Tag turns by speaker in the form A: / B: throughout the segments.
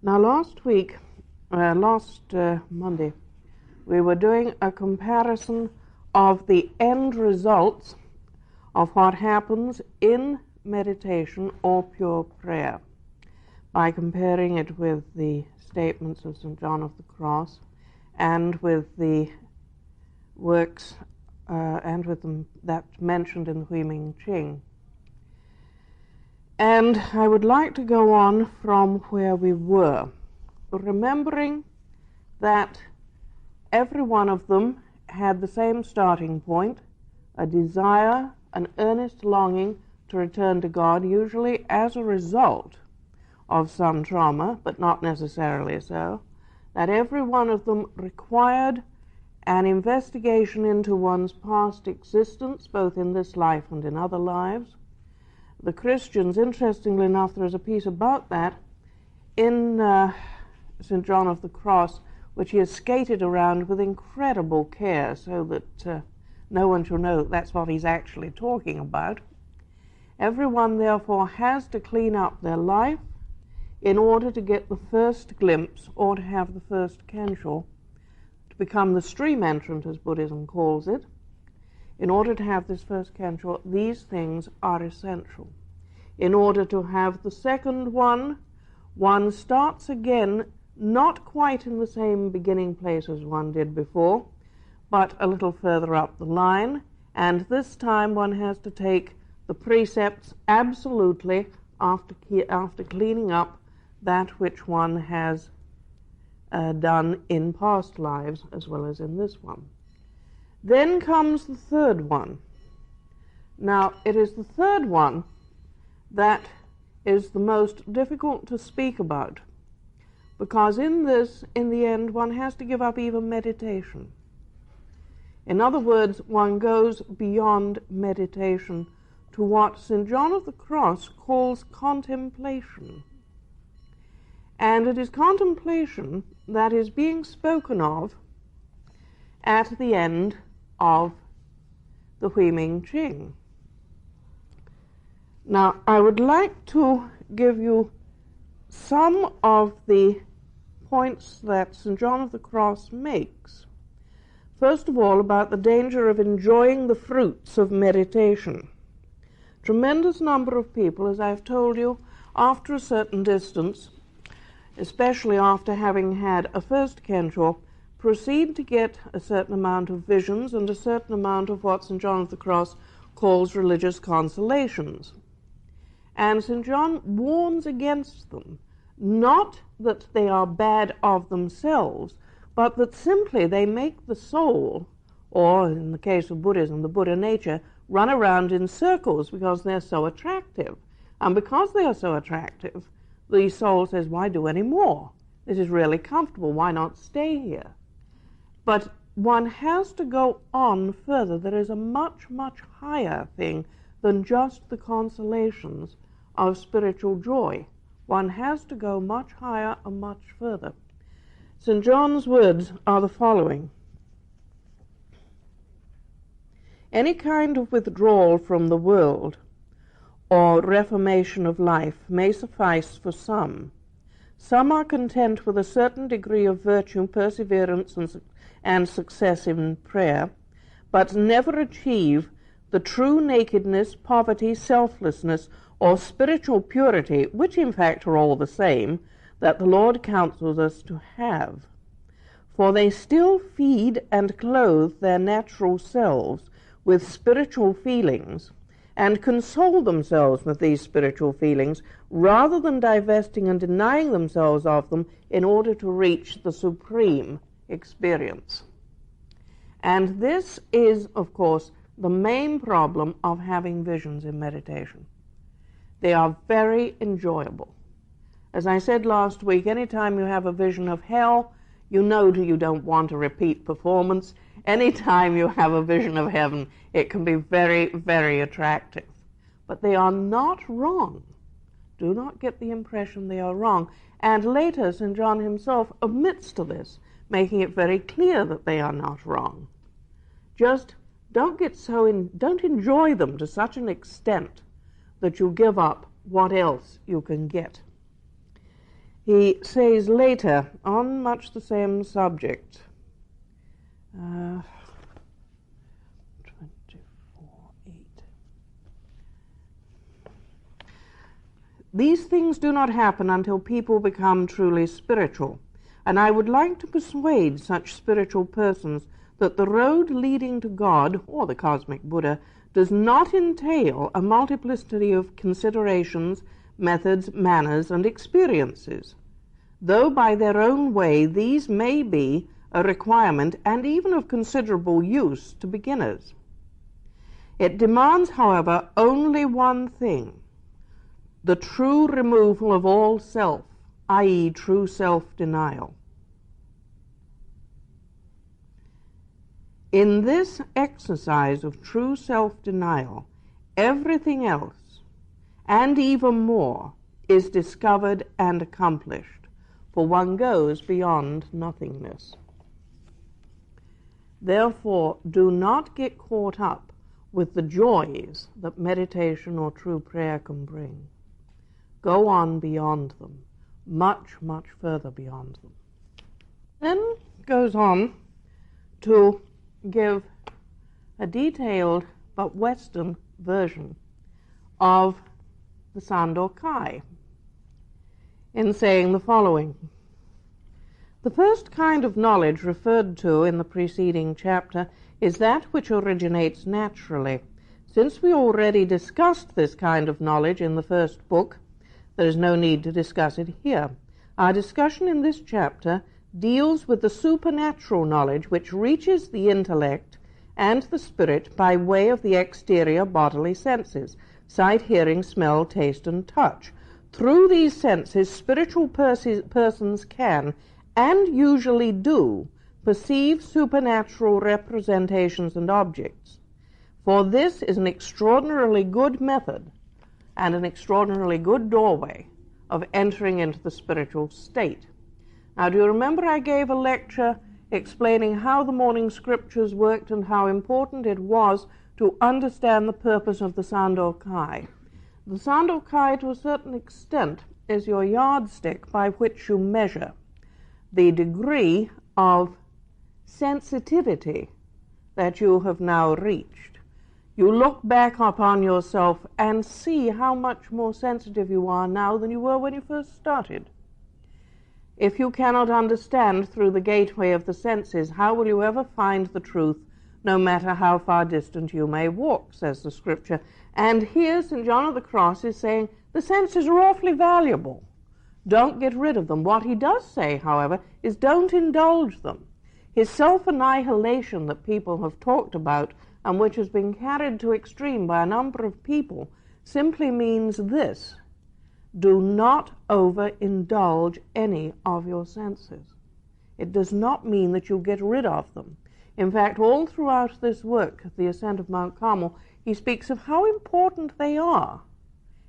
A: Now last Monday, we were doing a comparison of the end results of what happens in meditation or pure prayer by comparing it with the statements of St. John of the Cross and with the works and with them that's mentioned in the Hui Ming Ching. And I would like to go on from where we were, remembering that every one of them had the same starting point, a desire, an earnest longing to return to God, usually as a result of some trauma, but not necessarily so, that every one of them required an investigation into one's past existence, both in this life and in other lives. The Christians, interestingly enough, there is a piece about that in St. John of the Cross, which he has skated around with incredible care so that no one shall know that that's what he's actually talking about. Everyone, therefore, has to clean up their life in order to get the first glimpse or to have the first kensho, to become the stream entrant, as Buddhism calls it. In order to have this first kensho, these things are essential. In order to have the second one starts again, not quite in the same beginning place as one did before, but a little further up the line, and this time one has to take the precepts absolutely after cleaning up that which one has done in past lives as well as in this one. Then comes the third one. Now, it is the third one that is the most difficult to speak about, because in this, in the end, one has to give up even meditation. In other words, one goes beyond meditation to what St. John of the Cross calls contemplation. And it is contemplation that is being spoken of at the end of the Hui Ming Ching. Now, I would like to give you some of the points that St. John of the Cross makes. First of all, about the danger of enjoying the fruits of meditation. Tremendous number of people, as I've told you, after a certain distance, especially after having had a first kensho, proceed to get a certain amount of visions and a certain amount of what St. John of the Cross calls religious consolations. And St. John warns against them, not that they are bad of themselves, but that simply they make the soul, or in the case of Buddhism, the Buddha nature, run around in circles because they're so attractive. And because they are so attractive, the soul says, why do any more? This is really comfortable, why not stay here? But one has to go on further. There is a much, much higher thing than just the consolations of spiritual joy. One has to go much higher and much further. St. John's words are the following. Any kind of withdrawal from the world or reformation of life may suffice for some. Some are content with a certain degree of virtue, perseverance, and success in prayer, but never achieve the true nakedness, poverty, selflessness, or spiritual purity, which in fact are all the same, that the Lord counsels us to have. For they still feed and clothe their natural selves with spiritual feelings, and console themselves with these spiritual feelings, rather than divesting and denying themselves of them in order to reach the supreme experience. And this is, of course, the main problem of having visions in meditation. They are very enjoyable. As I said last week, anytime you have a vision of hell, you know you don't want a repeat performance. Anytime you have a vision of heaven, it can be very, very attractive. But they are not wrong. Do not get the impression they are wrong. And later, St. John himself admits to this, making it very clear that they are not wrong. Just don't enjoy them to such an extent that you give up what else you can get. He says later, on much the same subject, 24:8. These things do not happen until people become truly spiritual, and I would like to persuade such spiritual persons that the road leading to God, or the cosmic Buddha, does not entail a multiplicity of considerations, methods, manners, and experiences, though by their own way these may be a requirement and even of considerable use to beginners. It demands, however, only one thing: the true removal of all self, i.e., true self-denial. In this exercise of true self-denial, everything else, and even more, is discovered and accomplished, for one goes beyond nothingness. Therefore, do not get caught up with the joys that meditation or true prayer can bring. Go on beyond them, much, much further beyond them. Then goes on to give a detailed but Western version of the Sandokai in saying the following. The first kind of knowledge referred to in the preceding chapter is that which originates naturally. Since we already discussed this kind of knowledge in the first book, there is no need to discuss it here. Our discussion in this chapter deals with the supernatural knowledge which reaches the intellect and the spirit by way of the exterior bodily senses, sight, hearing, smell, taste, and touch. Through these senses, spiritual persons can, and usually do, perceive supernatural representations and objects. For this is an extraordinarily good method and an extraordinarily good doorway of entering into the spiritual state. Now, do you remember I gave a lecture explaining how the morning scriptures worked and how important it was to understand the purpose of the Sandokai? The Sandokai, to a certain extent, is your yardstick by which you measure the degree of sensitivity that you have now reached. You look back upon yourself and see how much more sensitive you are now than you were when you first started. If you cannot understand through the gateway of the senses, how will you ever find the truth, no matter how far distant you may walk, says the scripture. And here St. John of the Cross is saying the senses are awfully valuable. Don't get rid of them. What he does say, however, is don't indulge them. His self-annihilation that people have talked about and which has been carried to extreme by a number of people simply means this: do not overindulge any of your senses. It does not mean that you get rid of them. In fact, all throughout this work, The Ascent of Mount Carmel, he speaks of how important they are,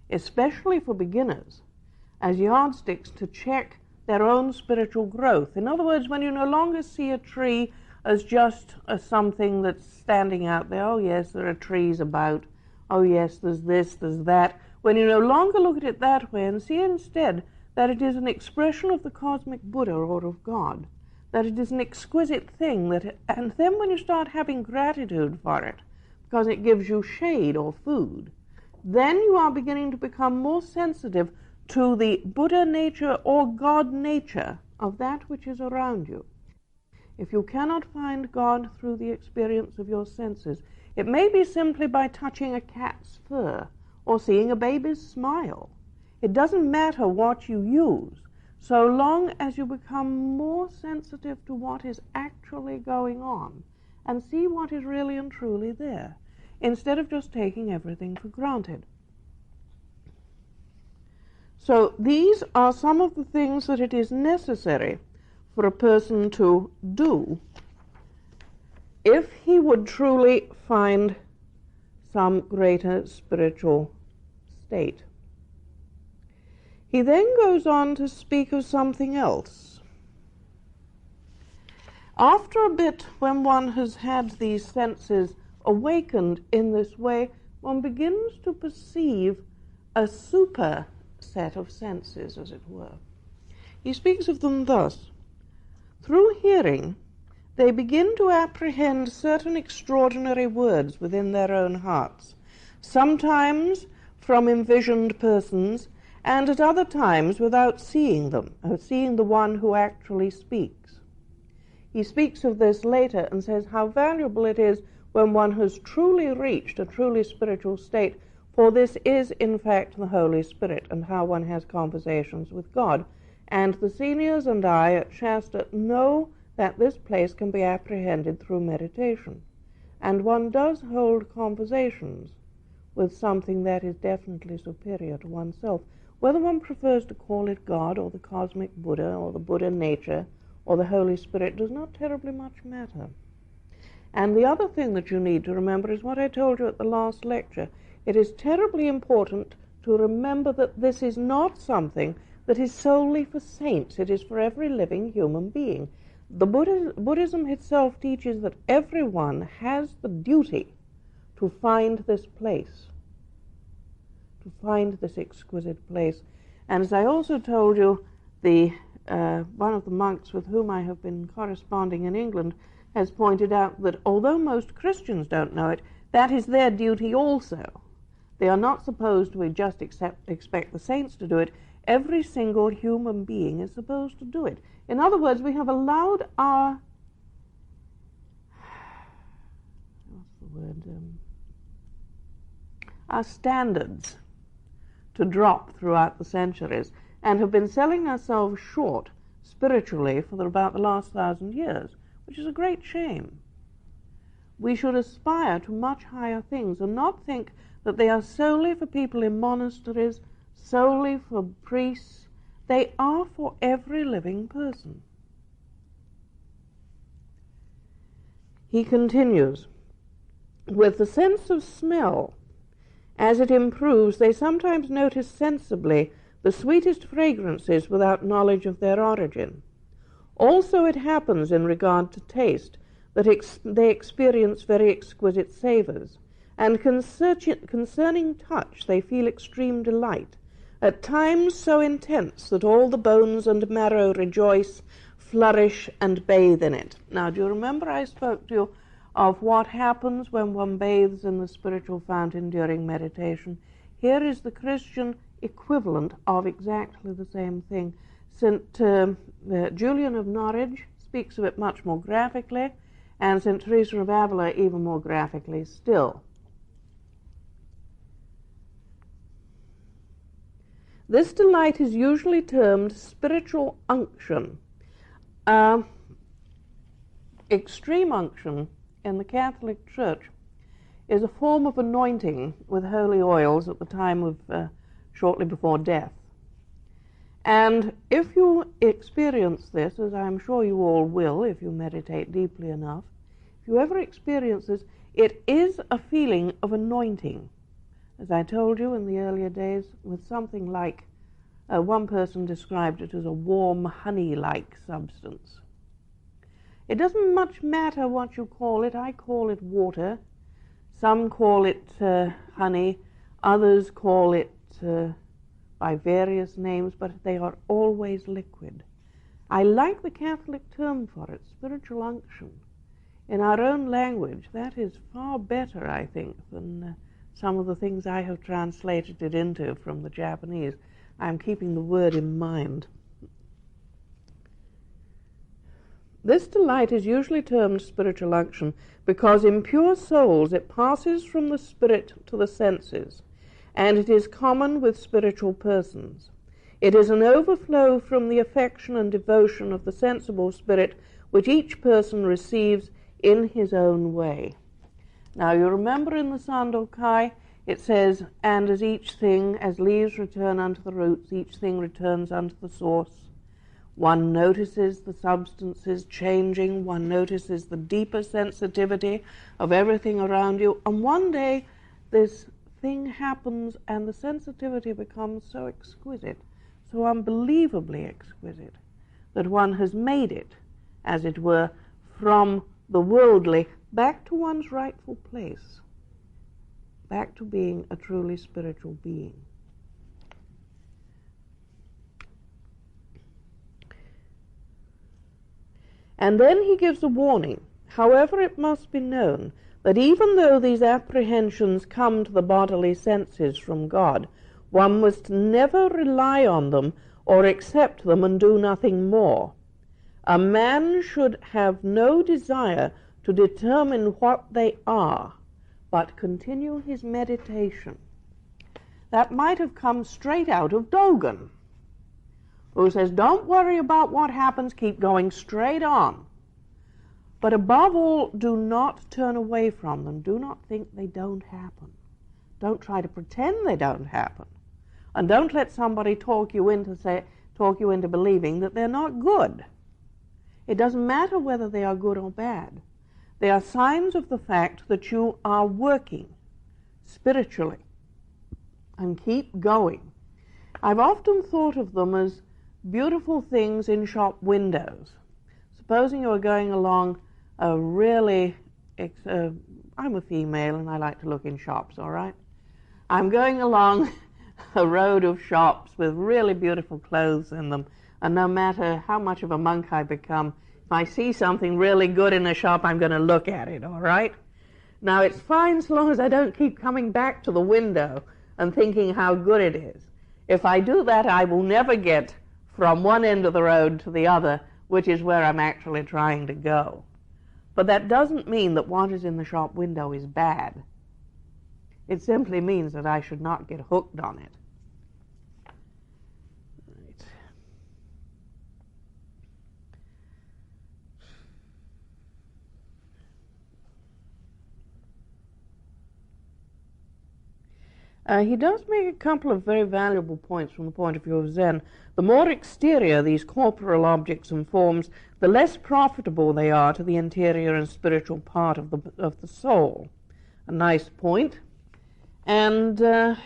A: especially for beginners, as yardsticks to check their own spiritual growth. In other words, when you no longer see a tree as just something that's standing out there, oh yes, there are trees about, oh yes, there's this, there's that, when you no longer look at it that way and see instead that it is an expression of the cosmic Buddha or of God, that it is an exquisite thing, and then when you start having gratitude for it, because it gives you shade or food, then you are beginning to become more sensitive to the Buddha nature or God nature of that which is around you. If you cannot find God through the experience of your senses, it may be simply by touching a cat's fur or seeing a baby's smile. It doesn't matter what you use, so long as you become more sensitive to what is actually going on and see what is really and truly there, instead of just taking everything for granted. So these are some of the things that it is necessary for a person to do if he would truly find some greater spiritual state. He then goes on to speak of something else. After a bit, when one has had these senses awakened in this way, one begins to perceive a super set of senses, as it were. He speaks of them thus: through hearing, they begin to apprehend certain extraordinary words within their own hearts, sometimes from envisioned persons, and at other times without seeing them, or seeing the one who actually speaks. He speaks of this later and says how valuable it is when one has truly reached a truly spiritual state, for this is in fact the Holy Spirit, and how one has conversations with God. And the seniors and I at Shasta know that this place can be apprehended through meditation. And one does hold conversations with something that is definitely superior to oneself. Whether one prefers to call it God or the cosmic Buddha or the Buddha nature or the Holy Spirit does not terribly much matter. And the other thing that you need to remember is what I told you at the last lecture. It is terribly important to remember that this is not something that is solely for saints. It is for every living human being. The Buddhism itself teaches that everyone has the duty to find this place, to find this exquisite place. And as I also told you, one of the monks with whom I have been corresponding in England has pointed out that although most Christians don't know it, that is their duty also. They are not supposed to just expect the saints to do it. Every single human being is supposed to do it. In other words, we have allowed our standards to drop throughout the centuries and have been selling ourselves short spiritually for about the last 1,000 years, which is a great shame. We should aspire to much higher things and not think that they are solely for people in monasteries, solely for priests. They are for every living person. He continues, with the sense of smell, as it improves, they sometimes notice sensibly the sweetest fragrances without knowledge of their origin. Also it happens in regard to taste that they experience very exquisite savors, and concerning touch they feel extreme delight, at times so intense that all the bones and marrow rejoice, flourish, and bathe in it. Now, do you remember I spoke to you of what happens when one bathes in the spiritual fountain during meditation? Here is the Christian equivalent of exactly the same thing. St. Julian of Norwich speaks of it much more graphically, and St. Teresa of Avila even more graphically still. This delight is usually termed spiritual unction. Extreme unction in the Catholic Church is a form of anointing with holy oils at the time of shortly before death. And if you experience this, as I'm sure you all will if you meditate deeply enough, if you ever experience this, it is a feeling of anointing. As I told you in the earlier days, with something like, one person described it as a warm honey-like substance. It doesn't much matter what you call it. I call it water. Some call it honey. Others call it by various names, but they are always liquid. I like the Catholic term for it, spiritual unction. In our own language, that is far better, I think, than some of the things I have translated it into from the Japanese. I'm keeping the word in mind. This delight is usually termed spiritual unction because in pure souls it passes from the spirit to the senses, and it is common with spiritual persons. It is an overflow from the affection and devotion of the sensible spirit which each person receives in his own way. Now you remember in the Sandokai it says, and as each thing, as leaves return unto the roots, each thing returns unto the source. One notices the substances changing, one notices the deeper sensitivity of everything around you, and one day this thing happens and the sensitivity becomes so exquisite, so unbelievably exquisite, that one has made it, as it were, from the worldly back to one's rightful place, back to being a truly spiritual being. And then he gives a warning. However, it must be known that even though these apprehensions come to the bodily senses from God, one must never rely on them or accept them and do nothing more. A man should have no desire to determine what they are, but continue his meditation. That might have come straight out of Dogen, who says, don't worry about what happens, keep going straight on. But above all, do not turn away from them. Do not think they don't happen. Don't try to pretend they don't happen. And don't let somebody talk you into believing that they're not good. It doesn't matter whether they are good or bad. They are signs of the fact that you are working spiritually. And keep going. I've often thought of them as beautiful things in shop windows. Supposing you are going along a really, I'm a female and I like to look in shops, all right? I'm going along a road of shops with really beautiful clothes in them, and no matter how much of a monk I become, if I see something really good in a shop, I'm going to look at it, all right? Now, it's fine so long as I don't keep coming back to the window and thinking how good it is. If I do that, I will never get from one end of the road to the other, which is where I'm actually trying to go. But that doesn't mean that what is in the shop window is bad. It simply means that I should not get hooked on it. He does make a couple of very valuable points from the point of view of Zen. The more exterior these corporal objects and forms, the less profitable they are to the interior and spiritual part of the soul. A nice point. And the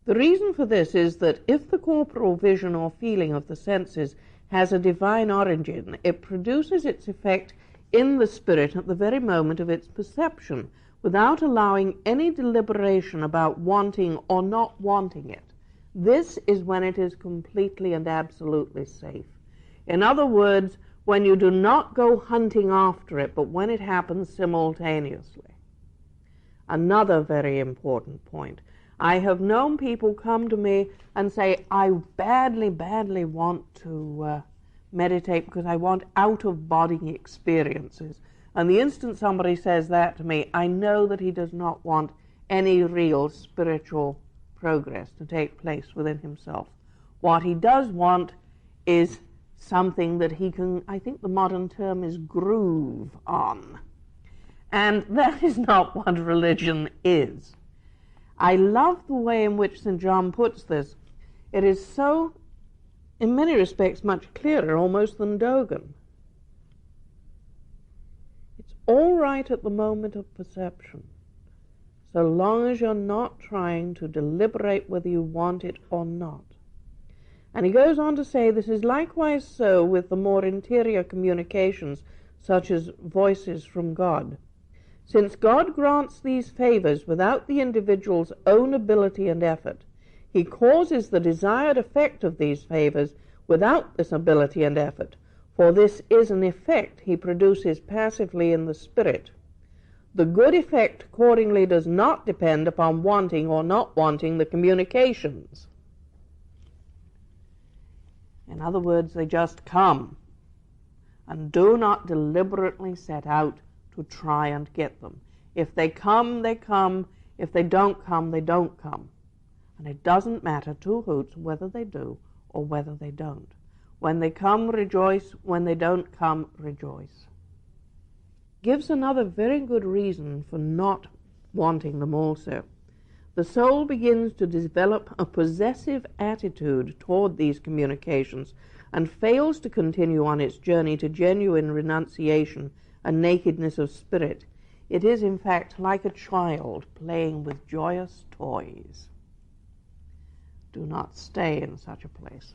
A: reason for this is that if the corporal vision or feeling of the senses has a divine origin, it produces its effect in the spirit at the very moment of its perception, without allowing any deliberation about wanting or not wanting it. This is when it is completely and absolutely safe. In other words, when you do not go hunting after it, but when it happens simultaneously. Another very important point. I have known people come to me and say, I badly, badly want to meditate because I want out-of-body experiences. And the instant somebody says that to me, I know that he does not want any real spiritual progress to take place within himself. What he does want is something that he can, I think the modern term is groove on. And that is not what religion is. I love the way in which St. John puts this. It is so, in many respects, much clearer almost than Dogen. It's all right at the moment of perception, so long as you're not trying to deliberate whether you want it or not. And he goes on to say this is likewise so with the more interior communications, such as voices from God. Since God grants these favors without the individual's own ability and effort, he causes the desired effect of these favors without this ability and effort, for this is an effect he produces passively in the spirit. The good effect accordingly does not depend upon wanting or not wanting the communications. In other words, they just come, and do not deliberately set out to try and get them. If they come, they come. If they don't come, they don't come. And it doesn't matter two hoots whether they do or whether they don't. When they come, rejoice. When they don't come, rejoice. Gives another very good reason for not wanting them also. The soul begins to develop a possessive attitude toward these communications and fails to continue on its journey to genuine renunciation and nakedness of spirit. It is, in fact, like a child playing with joyous toys. Do not stay in such a place.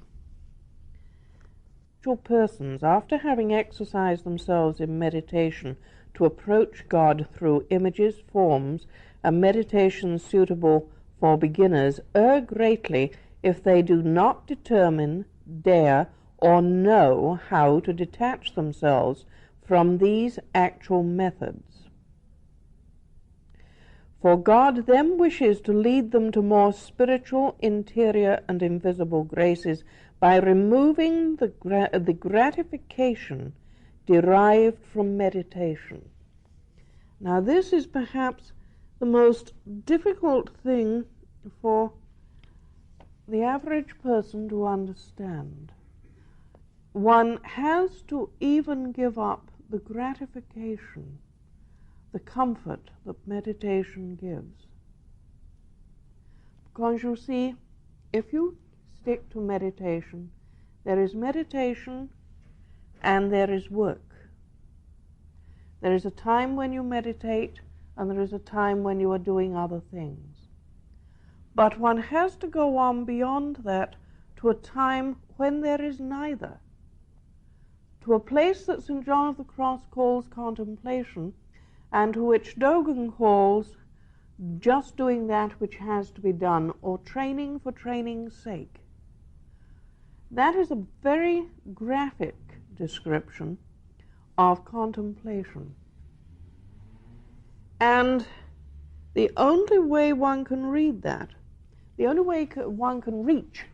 A: Spiritual persons, after having exercised themselves in meditation to approach God through images, forms, and meditations suitable for beginners, err greatly if they do not determine, dare, or know how to detach themselves from these actual methods. For God then wishes to lead them to more spiritual, interior, and invisible graces by removing the gratification derived from meditation. Now, this is perhaps the most difficult thing for the average person to understand. One has to even give up the gratification, the comfort that meditation gives. Because you see, if you stick to meditation, there is meditation and there is work. There is a time when you meditate and there is a time when you are doing other things. But one has to go on beyond that to a time when there is neither, to a place that St. John of the Cross calls contemplation, and to which Dogen calls just doing that which has to be done, or training for training's sake. That is a very graphic description of contemplation. And the only way one can read that, the only way one can reach,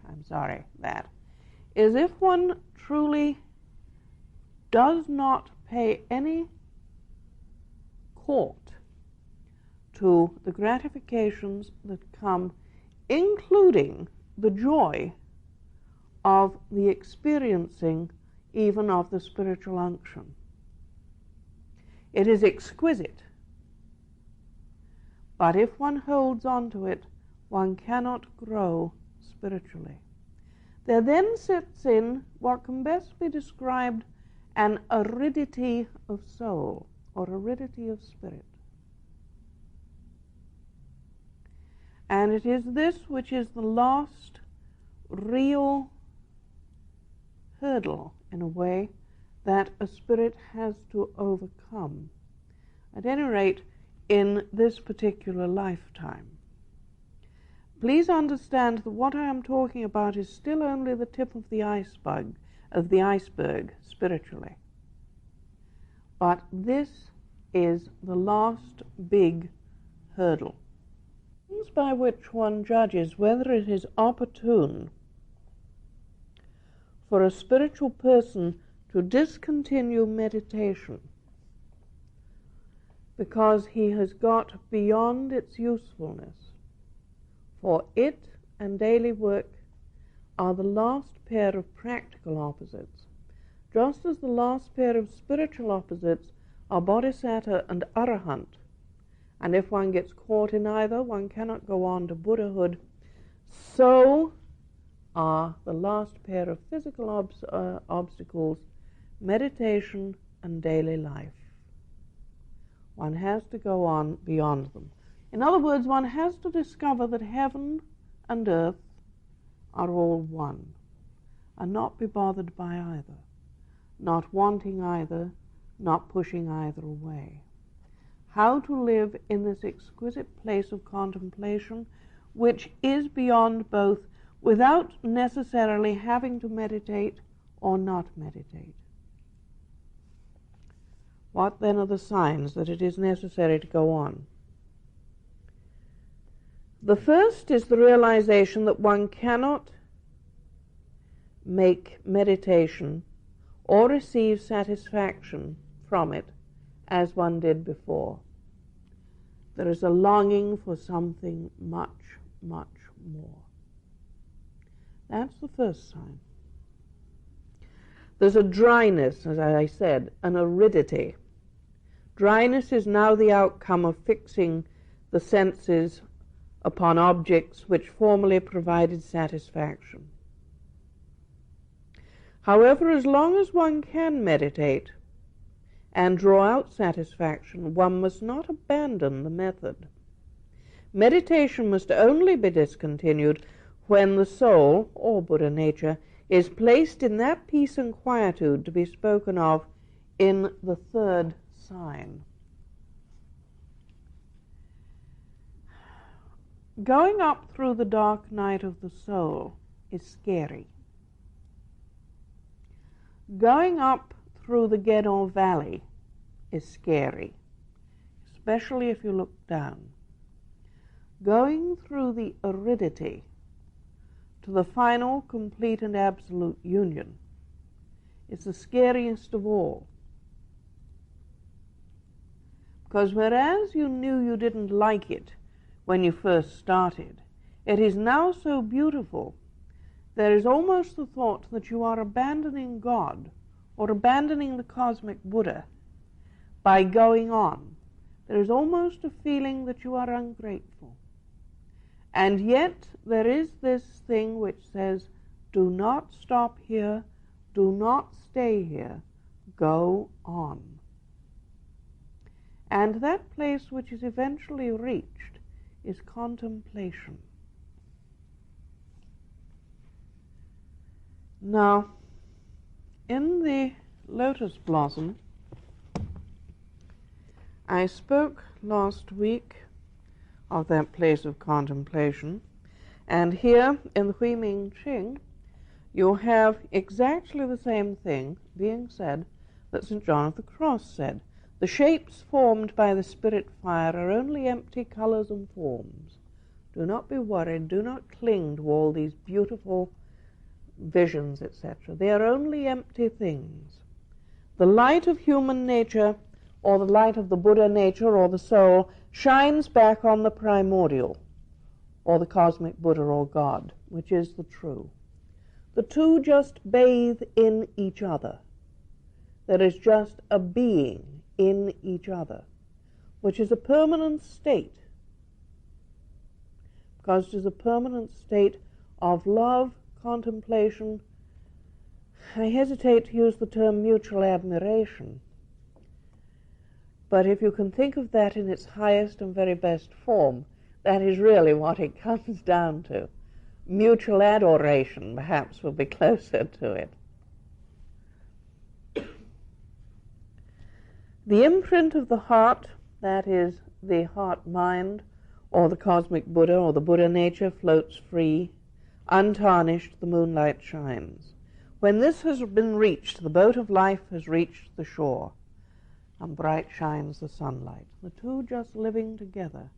A: that, is if one truly does not pay any court to the gratifications that come, including the joy of the experiencing even of the spiritual unction. It is exquisite, but if one holds on to it, one cannot grow spiritually. There then sits in what can best be described an aridity of soul, or aridity of spirit. And it is this which is the last real hurdle, in a way, that a spirit has to overcome, at any rate in this particular lifetime. Please understand that what I am talking about is still only the tip of the iceberg spiritually. But this is the last big hurdle. Things by which one judges whether it is opportune for a spiritual person to discontinue meditation because he has got beyond its usefulness. For it and daily work are the last pair of practical opposites, just as the last pair of spiritual opposites are bodhisattva and arahant. And if one gets caught in either, one cannot go on to Buddhahood. So are the last pair of physical obstacles meditation and daily life. One has to go on beyond them. In other words, one has to discover that heaven and earth are all one, and not be bothered by either, not wanting either, not pushing either away. How to live in this exquisite place of contemplation, which is beyond both, without necessarily having to meditate or not meditate. What then are the signs that it is necessary to go on? The first is the realization that one cannot make meditation or receive satisfaction from it as one did before. There is a longing for something much, much more. That's the first sign. There's a dryness, as I said, an aridity. Dryness is now the outcome of fixing the senses upon objects which formerly provided satisfaction. However, as long as one can meditate and draw out satisfaction, one must not abandon the method. Meditation must only be discontinued when the soul, or Buddha nature, is placed in that peace and quietude to be spoken of in the third sign. Going up through the dark night of the soul is scary. Going up through the Gedor Valley is scary, especially if you look down. Going through the aridity to the final, complete, and absolute union is the scariest of all. Because whereas you knew you didn't like it when you first started, it is now so beautiful, there is almost the thought that you are abandoning God or abandoning the cosmic Buddha by going on. There is almost a feeling that you are ungrateful. And yet there is this thing which says, do not stop here, do not stay here, go on. And that place which is eventually reached is contemplation. Now, in the lotus blossom, I spoke last week of that place of contemplation, and here in the Hui Ming Ching you have exactly the same thing being said that St. John of the Cross said. The shapes formed by the spirit fire are only empty colors and forms. Do not be worried, do not cling to all these beautiful visions, etc. They are only empty things. The light of human nature, or the light of the Buddha nature or the soul, shines back on the primordial, or the cosmic Buddha or God, which is the true. The two just bathe in each other. There is just a being in each other, which is a permanent state, because it is a permanent state of love, contemplation. I hesitate to use the term mutual admiration, but if you can think of that in its highest and very best form, that is really what it comes down to. Mutual adoration, perhaps, will be closer to it. The imprint of the heart, that is, the heart-mind, or the cosmic Buddha, or the Buddha nature, floats free. Untarnished, the moonlight shines. When this has been reached, the boat of life has reached the shore, and bright shines the sunlight. The two just living together,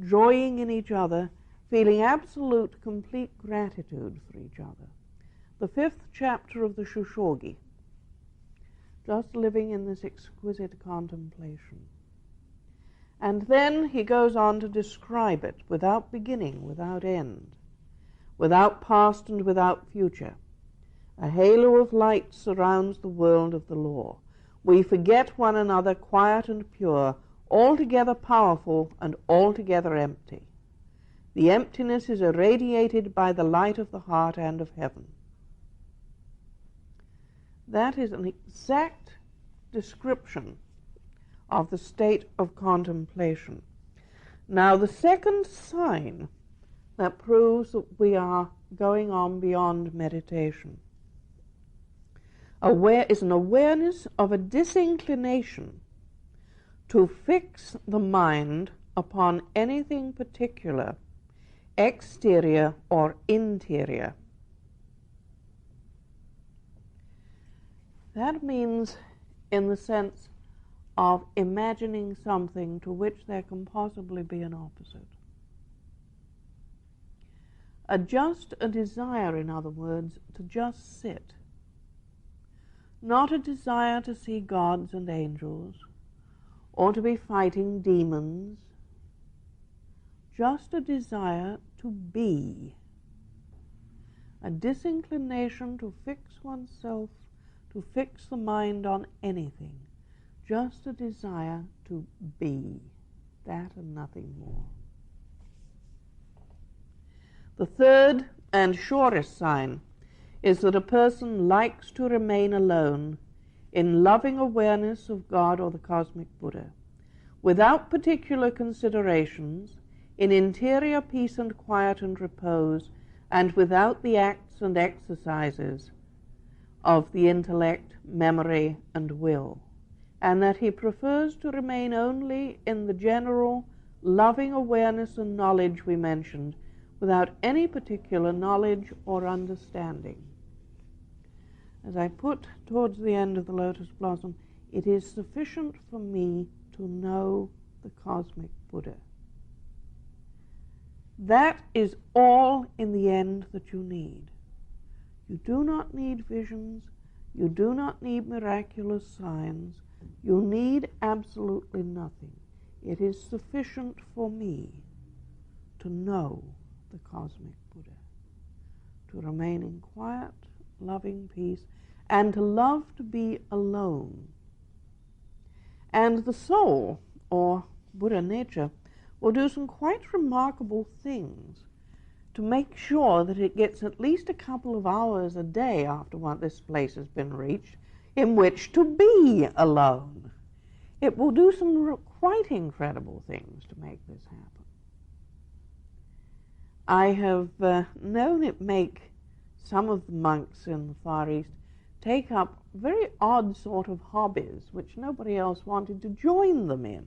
A: joying in each other, feeling absolute, complete gratitude for each other. The 5th chapter of the Shushogi, just living in this exquisite contemplation. And then he goes on to describe it without beginning, without end, without past and without future. A halo of light surrounds the world of the law. We forget one another, quiet and pure, altogether powerful and altogether empty. The emptiness is irradiated by the light of the heart and of heaven. That is an exact description of the state of contemplation. Now, the second sign that proves that we are going on beyond meditation is an awareness of a disinclination to fix the mind upon anything particular, exterior or interior. That means in the sense of imagining something to which there can possibly be an opposite. A desire, in other words, to just sit. Not a desire to see gods and angels, or to be fighting demons. Just a desire to be. A disinclination to fix oneself, to fix the mind on anything. Just a desire to be. That and nothing more. The third and surest sign is that a person likes to remain alone in loving awareness of God or the cosmic Buddha, without particular considerations, in interior peace and quiet and repose, and without the acts and exercises of the intellect, memory, and will, and that he prefers to remain only in the general, loving awareness and knowledge we mentioned, without any particular knowledge or understanding. As I put towards the end of the lotus blossom, it is sufficient for me to know the cosmic Buddha. That is all in the end that you need. You do not need visions. You do not need miraculous signs. You need absolutely nothing. It is sufficient for me to know the cosmic Buddha, to remain in quiet, loving peace, and to love to be alone. And the soul, or Buddha nature, will do some quite remarkable things to make sure that it gets at least a couple of hours a day after this place has been reached in which to be alone. It will do some quite incredible things to make this happen. I have known it make some of the monks in the Far East take up very odd sort of hobbies which nobody else wanted to join them in.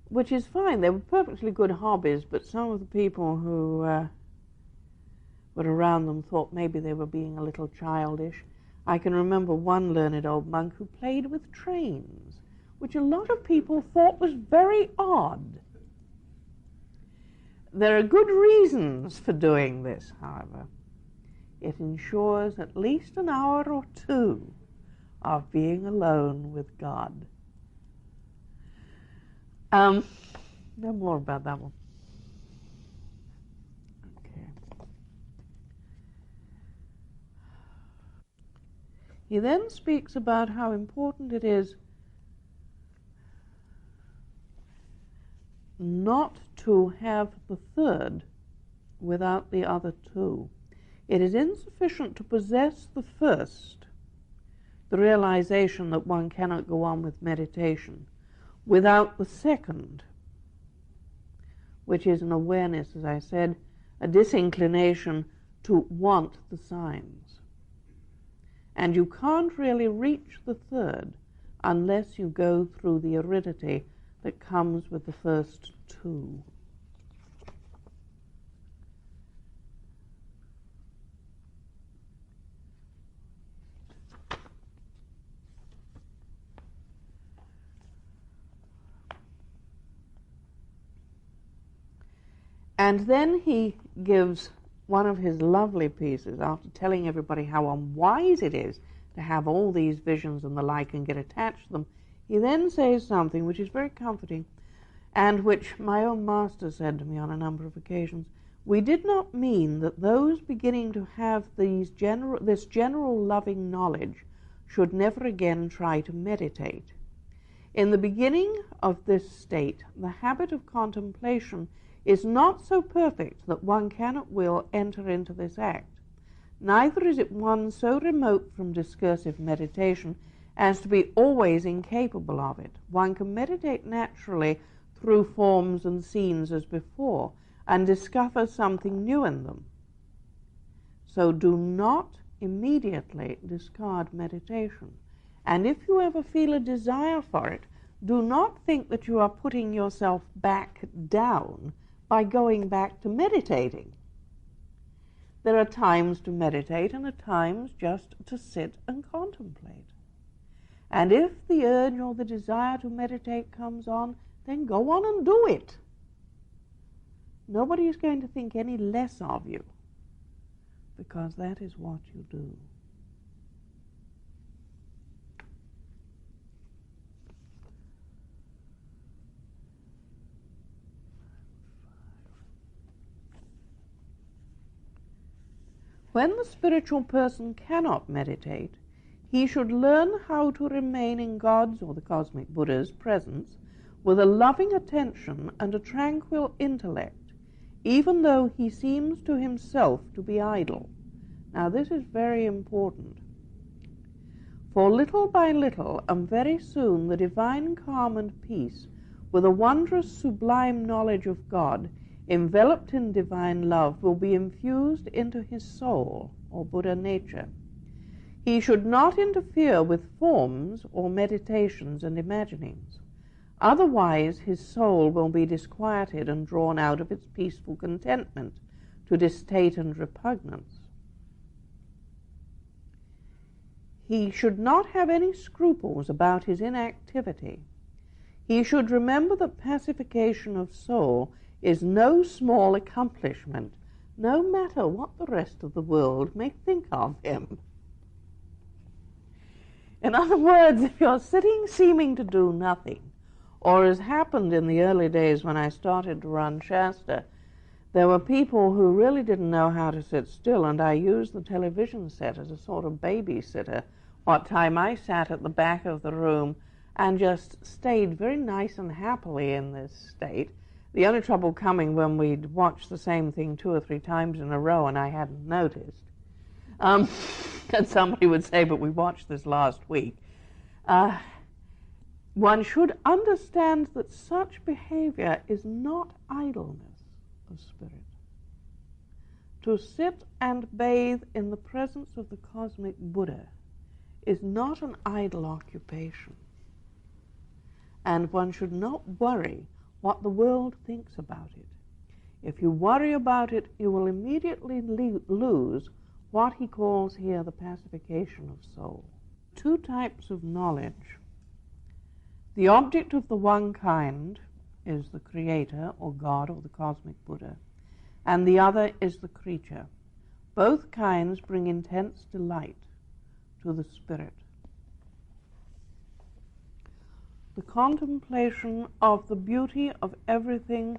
A: Which is fine. They were perfectly good hobbies, but some of the people who were around them thought maybe they were being a little childish. I can remember one learned old monk who played with trains, which a lot of people thought was very odd. There are good reasons for doing this, however. It ensures at least an hour or two of being alone with God. No more about that one. Okay. He then speaks about how important it is not to have the third without the other two. It is insufficient to possess the first, the realization that one cannot go on with meditation, without the second, which is an awareness, as I said, a disinclination to want the signs. And you can't really reach the third unless you go through the aridity that comes with the first two. And then he gives one of his lovely pieces, after telling everybody how unwise it is to have all these visions and the like and get attached to them. He then says something which is very comforting, and which my own master said to me on a number of occasions. We did not mean that those beginning to have this general loving knowledge should never again try to meditate. In the beginning of this state, the habit of contemplation is not so perfect that one can at will enter into this act. Neither is it one so remote from discursive meditation as to be always incapable of it. One can meditate naturally through forms and scenes as before, and discover something new in them. So do not immediately discard meditation. And if you ever feel a desire for it, do not think that you are putting yourself back down by going back to meditating. There are times to meditate and at times just to sit and contemplate. And if the urge or the desire to meditate comes on, then go on and do it. Nobody is going to think any less of you, because that is what you do. When the spiritual person cannot meditate, he should learn how to remain in God's or the cosmic Buddha's presence with a loving attention and a tranquil intellect, even though he seems to himself to be idle. Now this is very important. For little by little, and very soon, the divine calm and peace, with a wondrous sublime knowledge of God, enveloped in divine love, will be infused into his soul, or Buddha nature. He should not interfere with forms or meditations and imaginings. Otherwise, his soul will be disquieted and drawn out of its peaceful contentment to distate and repugnance. He should not have any scruples about his inactivity. He should remember that pacification of soul is no small accomplishment, no matter what the rest of the world may think of him. In other words, if you're sitting seeming to do nothing, or as happened in the early days when I started to run Shasta, there were people who really didn't know how to sit still, and I used the television set as a sort of babysitter. What time I sat at the back of the room and just stayed very nice and happily in this state. The only trouble coming when we'd watch the same thing 2 or 3 times in a row and I hadn't noticed. And somebody would say, but we watched this last week. One should understand that such behavior is not idleness of spirit. To sit and bathe in the presence of the cosmic Buddha is not an idle occupation. And one should not worry what the world thinks about it. If you worry about it, you will immediately lose what he calls here the pacification of soul. 2 types of knowledge. The object of the one kind is the Creator, or God, or the cosmic Buddha, and the other is the creature. Both kinds bring intense delight to the spirit. The contemplation of the beauty of everything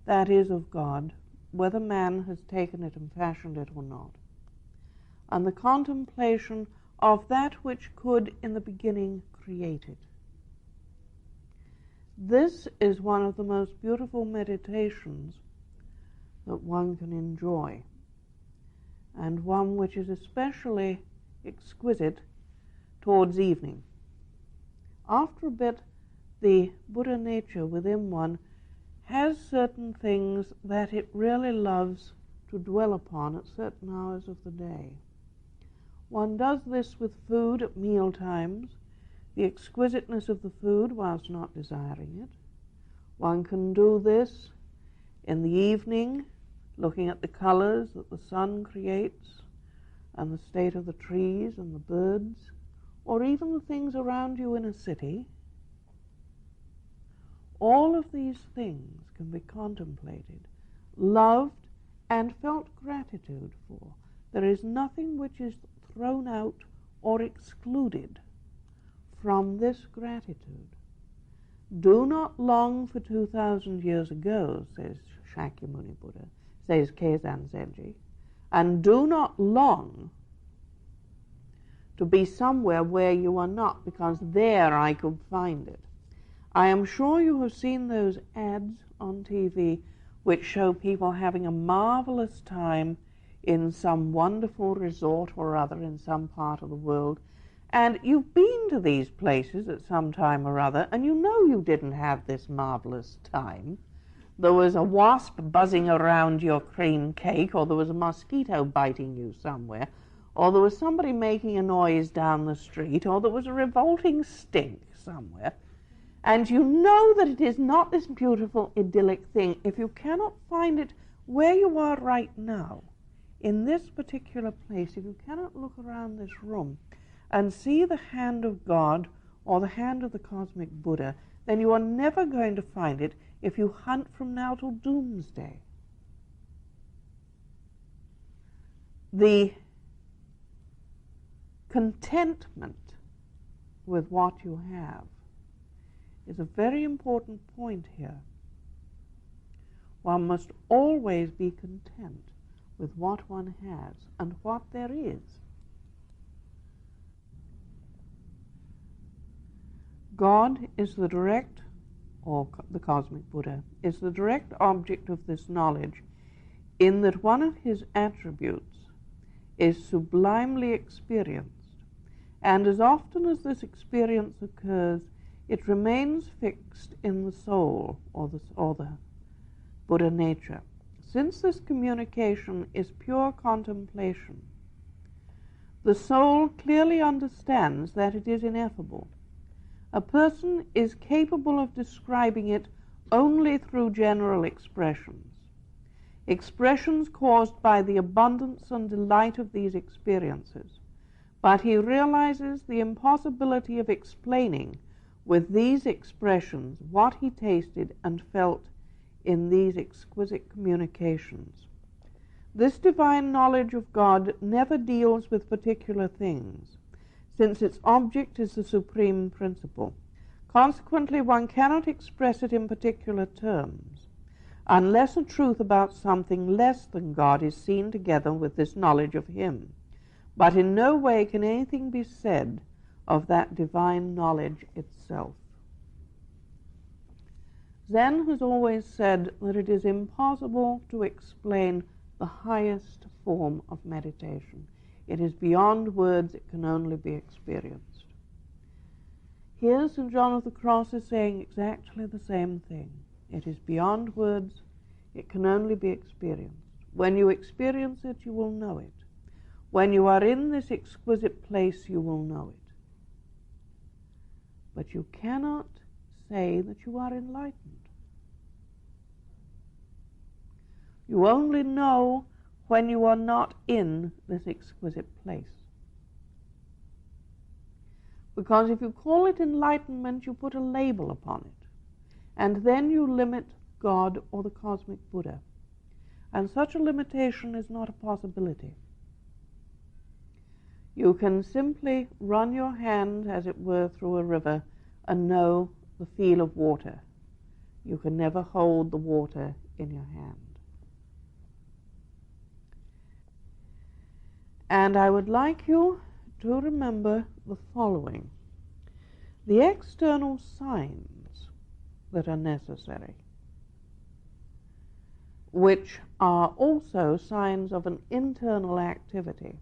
A: that is of God, whether man has taken it and fashioned it or not, and the contemplation of that which could in the beginning create it. This is one of the most beautiful meditations that one can enjoy, and one which is especially exquisite towards evening. After a bit, the Buddha nature within one has certain things that it really loves to dwell upon at certain hours of the day. One does this with food at meal times, the exquisiteness of the food whilst not desiring it. One can do this in the evening, looking at the colors that the sun creates and the state of the trees and the birds, or even the things around you in a city. All of these things can be contemplated, loved, and felt gratitude for. There is nothing which is thrown out or excluded from this gratitude. Do not long for 2,000 years ago, says Shakyamuni Buddha, says Keizan Zenji, and do not long to be somewhere where you are not, because there I could find it. I am sure you have seen those ads on TV which show people having a marvelous time in some wonderful resort or other in some part of the world, and you've been to these places at some time or other, and you know you didn't have this marvelous time. There was a wasp buzzing around your cream cake, or there was a mosquito biting you somewhere, or there was somebody making a noise down the street, or there was a revolting stink somewhere. And you know that it is not this beautiful, idyllic thing if you cannot find it where you are right now, in this particular place. If you cannot look around this room and see the hand of God or the hand of the cosmic Buddha, then you are never going to find it if you hunt from now till doomsday. The contentment with what you have is a very important point here. One must always be content with what one has and what there is. God is the direct, or the cosmic Buddha, is the direct object of this knowledge, in that one of his attributes is sublimely experienced, and as often as this experience occurs, it remains fixed in the soul, or the Buddha nature. Since this communication is pure contemplation, the soul clearly understands that it is ineffable, A person is capable of describing it only through general expressions, expressions caused by the abundance and delight of these experiences, but he realizes the impossibility of explaining with these expressions what he tasted and felt in these exquisite communications. This divine knowledge of God never deals with particular things, since its object is the supreme principle. Consequently, one cannot express it in particular terms, unless a truth about something less than God is seen together with this knowledge of Him. But in no way can anything be said of that divine knowledge itself. Zen has always said that it is impossible to explain the highest form of meditation. It is beyond words, it can only be experienced. Here St. John of the Cross is saying exactly the same thing. It is beyond words, it can only be experienced. When you experience it, you will know it. When you are in this exquisite place, you will know it. But you cannot say that you are enlightened. You only know when you are not in this exquisite place. Because if you call it enlightenment, you put a label upon it, and then you limit God or the cosmic Buddha. And such a limitation is not a possibility. You can simply run your hand, as it were, through a river and know the feel of water. You can never hold the water in your hand. And I would like you to remember the following. The external signs that are necessary, which are also signs of an internal activity.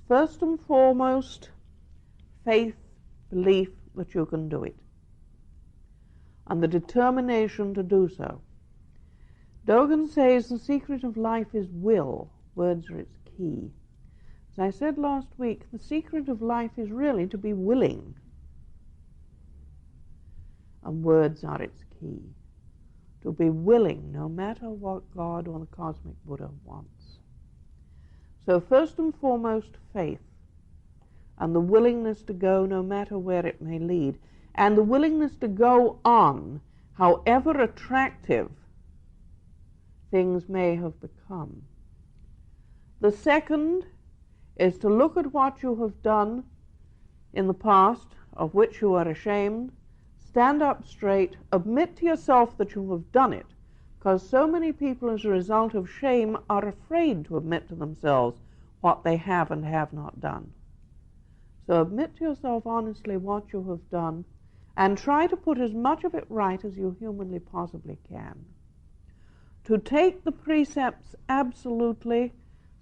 A: First and foremost, faith, belief that you can do it, and the determination to do so. Dogen says the secret of life is will. Words are its key. As I said last week, the secret of life is really to be willing, and words are its key. To be willing, no matter what God or the cosmic Buddha wants. So first and foremost, faith, and the willingness to go no matter where it may lead, and the willingness to go on, however attractive things may have become. The second is to look at what you have done in the past, of which you are ashamed, stand up straight, admit to yourself that you have done it, because so many people as a result of shame are afraid to admit to themselves what they have and have not done. So admit to yourself honestly what you have done, and try to put as much of it right as you humanly possibly can. To take the precepts absolutely,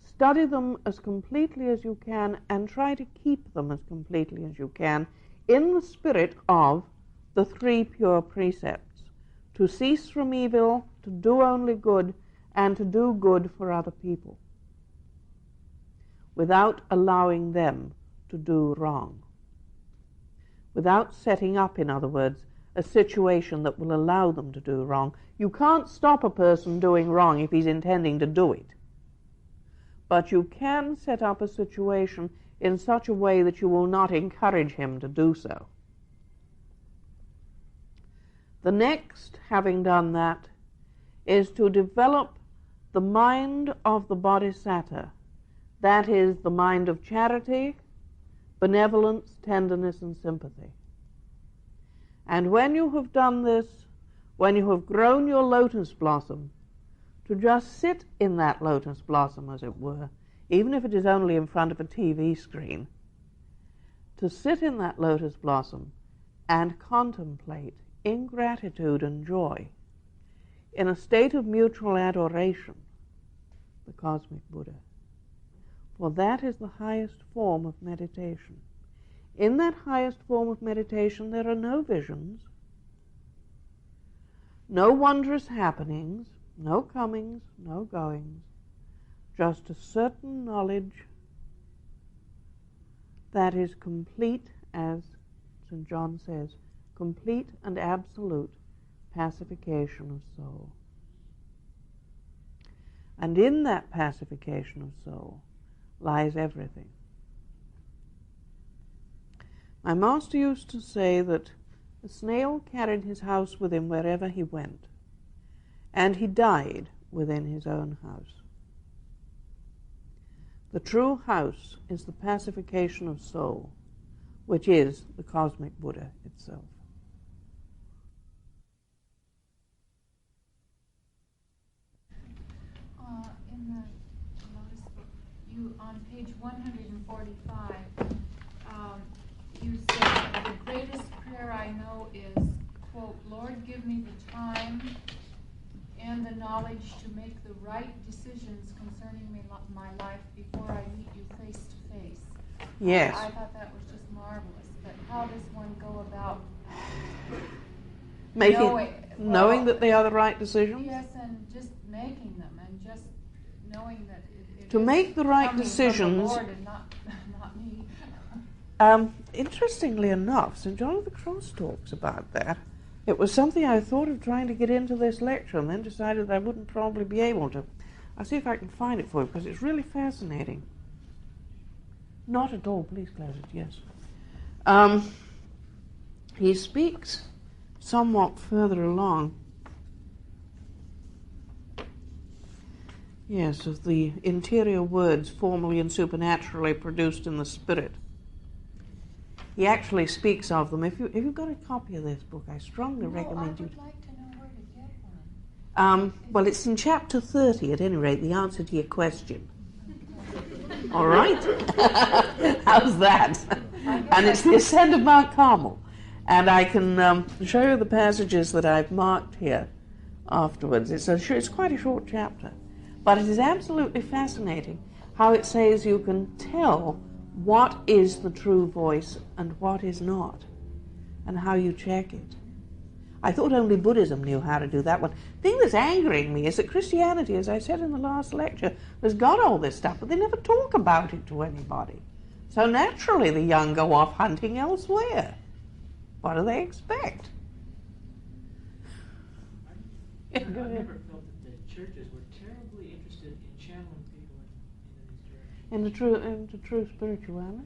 A: study them as completely as you can, and try to keep them as completely as you can in the spirit of the three pure precepts: to cease from evil, to do only good, and to do good for other people, without allowing them to do wrong. Without setting up, in other words, a situation that will allow them to do wrong. You can't stop a person doing wrong if he's intending to do it. But you can set up a situation in such a way that you will not encourage him to do so. The next, having done that, is to develop the mind of the Bodhisattva. That is, the mind of charity, benevolence, tenderness, and sympathy. And when you have done this, when you have grown your lotus blossom, to just sit in that lotus blossom, as it were, even if it is only in front of a TV screen, to sit in that lotus blossom and contemplate in gratitude and joy, in a state of mutual adoration, the cosmic Buddha. For that is the highest form of meditation. In that highest form of meditation, there are no visions, no wondrous happenings, no comings, no goings, just a certain knowledge that is complete, as St. John says, complete and absolute pacification of soul. And in that pacification of soul lies everything. My master used to say that the snail carried his house with him wherever he went, and he died within his own house. The true house is the pacification of soul, which is the cosmic Buddha itself.
B: In the Lotus book, you on page 145, you said, the greatest prayer I know is, quote, Lord, give me the time and the knowledge to make the right decisions concerning my life before I meet you face to face.
A: Yes.
B: I thought that was just marvelous. But how does one go about
A: knowing that they are the right decisions?
B: Yes, and just making them, and just knowing that it
A: to
B: is
A: make the right
B: coming
A: decisions.
B: from the Lord and not me.
A: Interestingly enough, St. John of the Cross talks about that. It was something I thought of trying to get into this lecture and then decided I wouldn't probably be able to. I'll see if I can find it for you because it's really fascinating. Not at all. Please close it, yes. He speaks somewhat further along. Yes, of the interior words formally and supernaturally produced in the spirit. He actually speaks of them. If you've got a copy of this book, I strongly recommend you.
B: I would like to know where to get one.
A: Well, it's in chapter 30, at any rate, the answer to your question. All right? How's that? And it's the ascent of Mount Carmel. And I can show you the passages that I've marked here afterwards. It's quite a short chapter. But it is absolutely fascinating how it says you can tell what is the true voice and what is not, and how you check it. I thought only Buddhism knew how to do that one. The thing that's angering me is that Christianity, as I said in the last lecture, has got all this stuff, but they never talk about it to anybody. So naturally the young go off hunting elsewhere. What do they expect?
C: I never felt that the churches were terribly interested in channeling people into these directions.
A: Into true spirituality?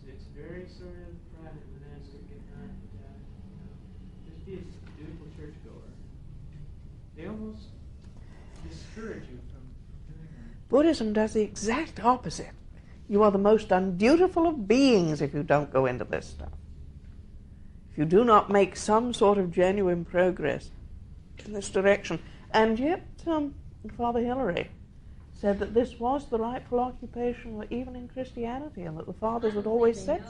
C: It's very sort of private, monastic, and not, just be a dutiful churchgoer. They almost discourage you from doing that.
A: Buddhism does the exact opposite. You are the most undutiful of beings if you don't go into this stuff. If you do not make some sort of genuine progress in this direction. And yet, Father Hilary said that this was the rightful occupation even in Christianity, and that the fathers had always said.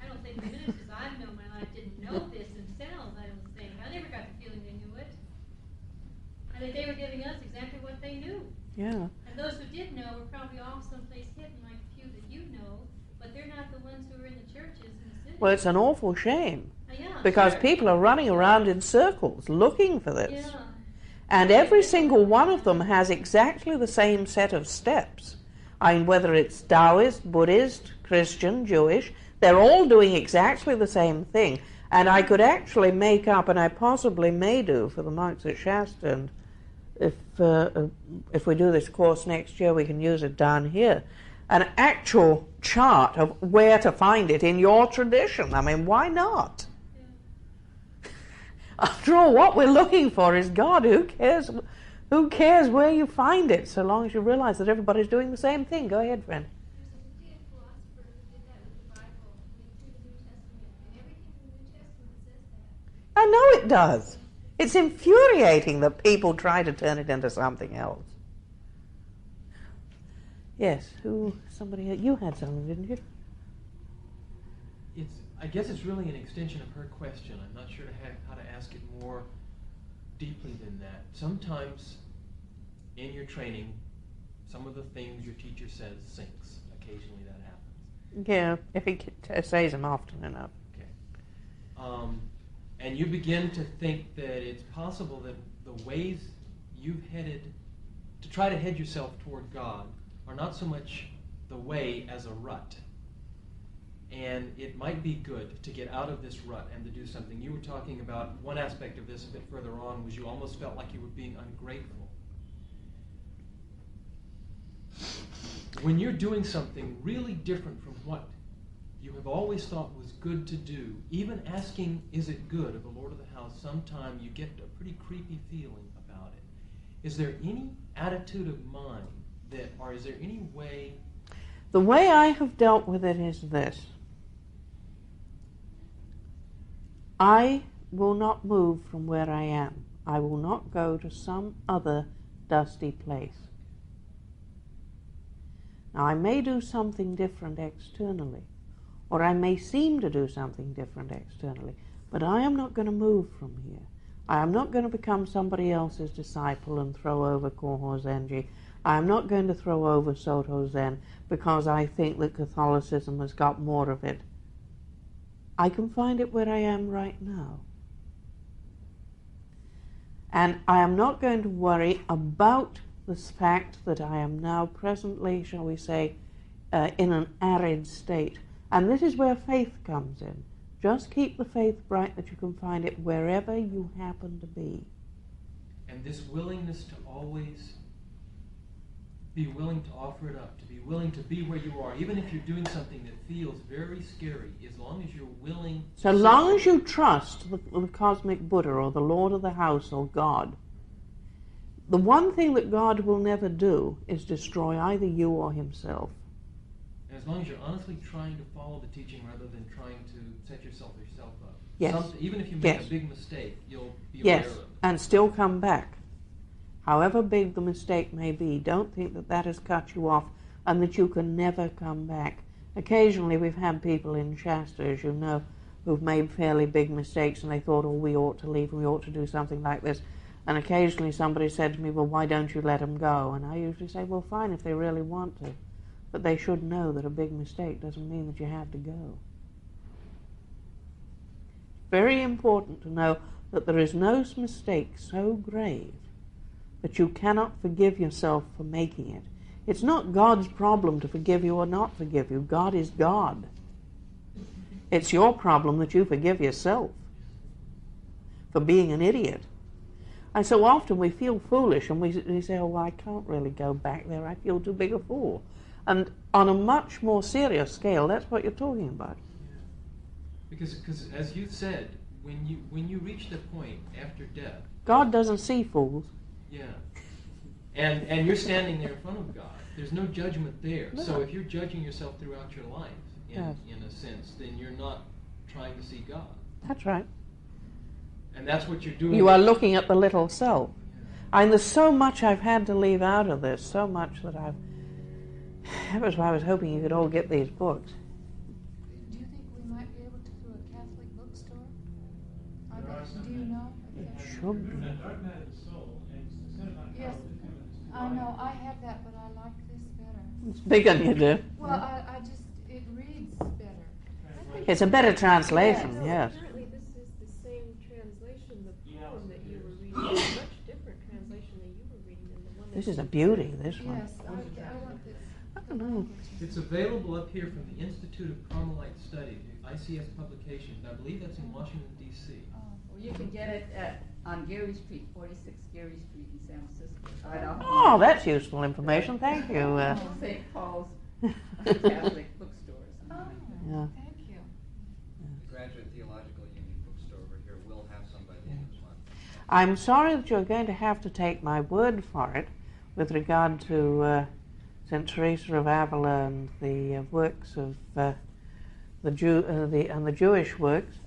D: I don't think the ministers I've known in my life didn't know this themselves, I don't think. I never got the feeling they knew it. I think they were giving us exactly what they knew.
A: Yeah.
D: And those who did know were probably off someplace hidden, like a few that you know, but they're not the ones who are in the churches in the city.
A: Well, it's an awful shame.
D: Yeah,
A: because
D: sure.
A: people are running around in circles looking for this.
D: Yeah.
A: And every single one of them has exactly the same set of steps. I mean, whether it's Taoist, Buddhist, Christian, Jewish, they're all doing exactly the same thing. And I could actually make up, and I possibly may do for the monks at Shasta, and if we do this course next year, we can use it down here, an actual chart of where to find it in your tradition. I mean, why not? After all, what we're looking for is God. Who cares? Who cares where you find it, so long as you realize that everybody's doing the same thing? Go ahead, friend.
E: There's a Indian philosopher who did that with the Bible, through the New Testament, and everything in the New Testament says that.
A: I know it does. It's infuriating that people try to turn it into something else. Yes, you had something, didn't you?
C: I guess it's really an extension of her question. I'm not sure how to ask it more deeply than that. Sometimes in your training, some of the things your teacher says sinks. Occasionally that happens.
A: Yeah, if he says them often enough.
C: Okay. And you begin to think that it's possible that the ways you've headed to try to head yourself toward God are not so much the way as a rut. And it might be good to get out of this rut and to do something. You were talking about one aspect of this a bit further on, was you almost felt like you were being ungrateful. When you're doing something really different from what you have always thought was good to do, even asking, is it good, of the Lord of the house, sometime you get a pretty creepy feeling about it. Is there any attitude of mind that, or is there any way?
A: The way I have dealt with it is this. I will not move from where I am. I will not go to some other dusty place. Now, I may do something different externally, or I may seem to do something different externally, but I am not going to move from here. I am not going to become somebody else's disciple and throw over Kōhō Zenji. I am not going to throw over Soto Zen because I think that Catholicism has got more of it. I can find it where I am right now. And I am not going to worry about the fact that I am now presently, shall we say, in an arid state. And this is where faith comes in. Just keep the faith bright that you can find it wherever you happen to be.
C: And this willingness to always be willing to offer it up, to be willing to be where you are, even if you're doing something that feels very scary, as long as you're willing.
A: So long as you trust the cosmic Buddha or the Lord of the house or God, the one thing that God will never do is destroy either you or himself.
C: And as long as you're honestly trying to follow the teaching rather than trying to set yourself up.
A: Yes.
C: Even if you make a big mistake, you'll be
A: yes,
C: aware of it.
A: And still come back. However big the mistake may be, don't think that that has cut you off and that you can never come back. Occasionally we've had people in Shasta, as you know, who've made fairly big mistakes and they thought, oh, we ought to leave, we ought to do something like this. And occasionally somebody said to me, well, why don't you let them go? And I usually say, well, fine, if they really want to. But they should know that a big mistake doesn't mean that you have to go. Very important to know that there is no mistake so grave that you cannot forgive yourself for making it. It's not God's problem to forgive you or not forgive you. God is God. It's your problem that you forgive yourself for being an idiot. And so often we feel foolish and we say, oh, well, I can't really go back there. I feel too big a fool. And on a much more serious scale, that's what you're talking about.
C: Because as you said, when you reach the point after death,
A: God doesn't see fools.
C: Yeah. And you're standing there in front of God. There's no judgment there.
A: No.
C: So if you're judging yourself throughout your life,
A: Yes.
C: in a sense, then you're not trying to see God.
A: That's right.
C: And that's what you're doing.
A: You are looking at the little self. And there's so much I've had to leave out of this, so much that that was why I was hoping you could all get these books.
B: Do you think we might be able to through a Catholic bookstore? Do you know?
A: It should be.
B: Yes, I know, I have that, but I like this better.
A: It's bigger than you do.
B: Well, I just, it reads better.
A: It's a better translation,
E: No,
A: yes.
E: apparently this is the same translation, the poem that you were reading, is a much different translation than you were reading than the one that
A: This is a beauty, this one.
B: Yes, I want this.
A: I don't know.
C: It's available up here from the Institute of Carmelite Studies, ICS Publications. I believe that's in Washington, D.C.
F: Well, you can get it on Geary Street, 46 Geary Street in San Francisco. Right off
A: Oh, that's useful information. Thank you.
F: St. Paul's Catholic bookstores.
B: Oh,
A: Yeah.
B: thank you.
G: The Graduate Theological Union bookstore over here will have some by the end of the month.
A: I'm sorry that you're going to have to take my word for it with regard to St. Teresa of Avila and the works of the Jewish works.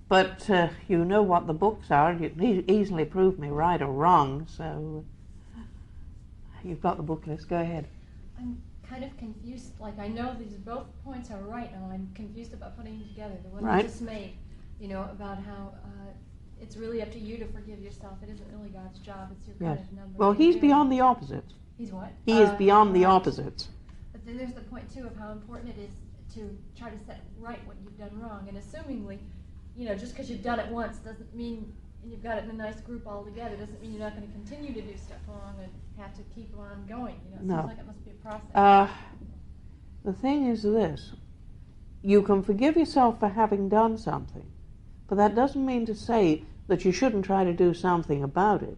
A: But you know what the books are, and you can easily prove me right or wrong, so you've got the book list. Go ahead.
H: I'm kind of confused. Like, I know these both points are right, and I'm confused about putting them together. The one
A: Right.
H: you just made, about how it's really up to you to forgive yourself. It isn't really God's job. It's your
A: Yes.
H: kind of number.
A: Well, he's beyond the opposites.
H: He's what?
A: He is beyond the
H: right.
A: opposites.
H: But then there's the point, too, of how important it is to try to set right what you've done wrong. And assumingly, just because you've done it once doesn't mean, and you've got it in a nice group all together, doesn't mean you're not going to continue to do stuff wrong and have to keep on going. It
A: No.
H: seems like it must be a process.
A: The thing is this. you can forgive yourself for having done something, but that doesn't mean to say that you shouldn't try to do something about it.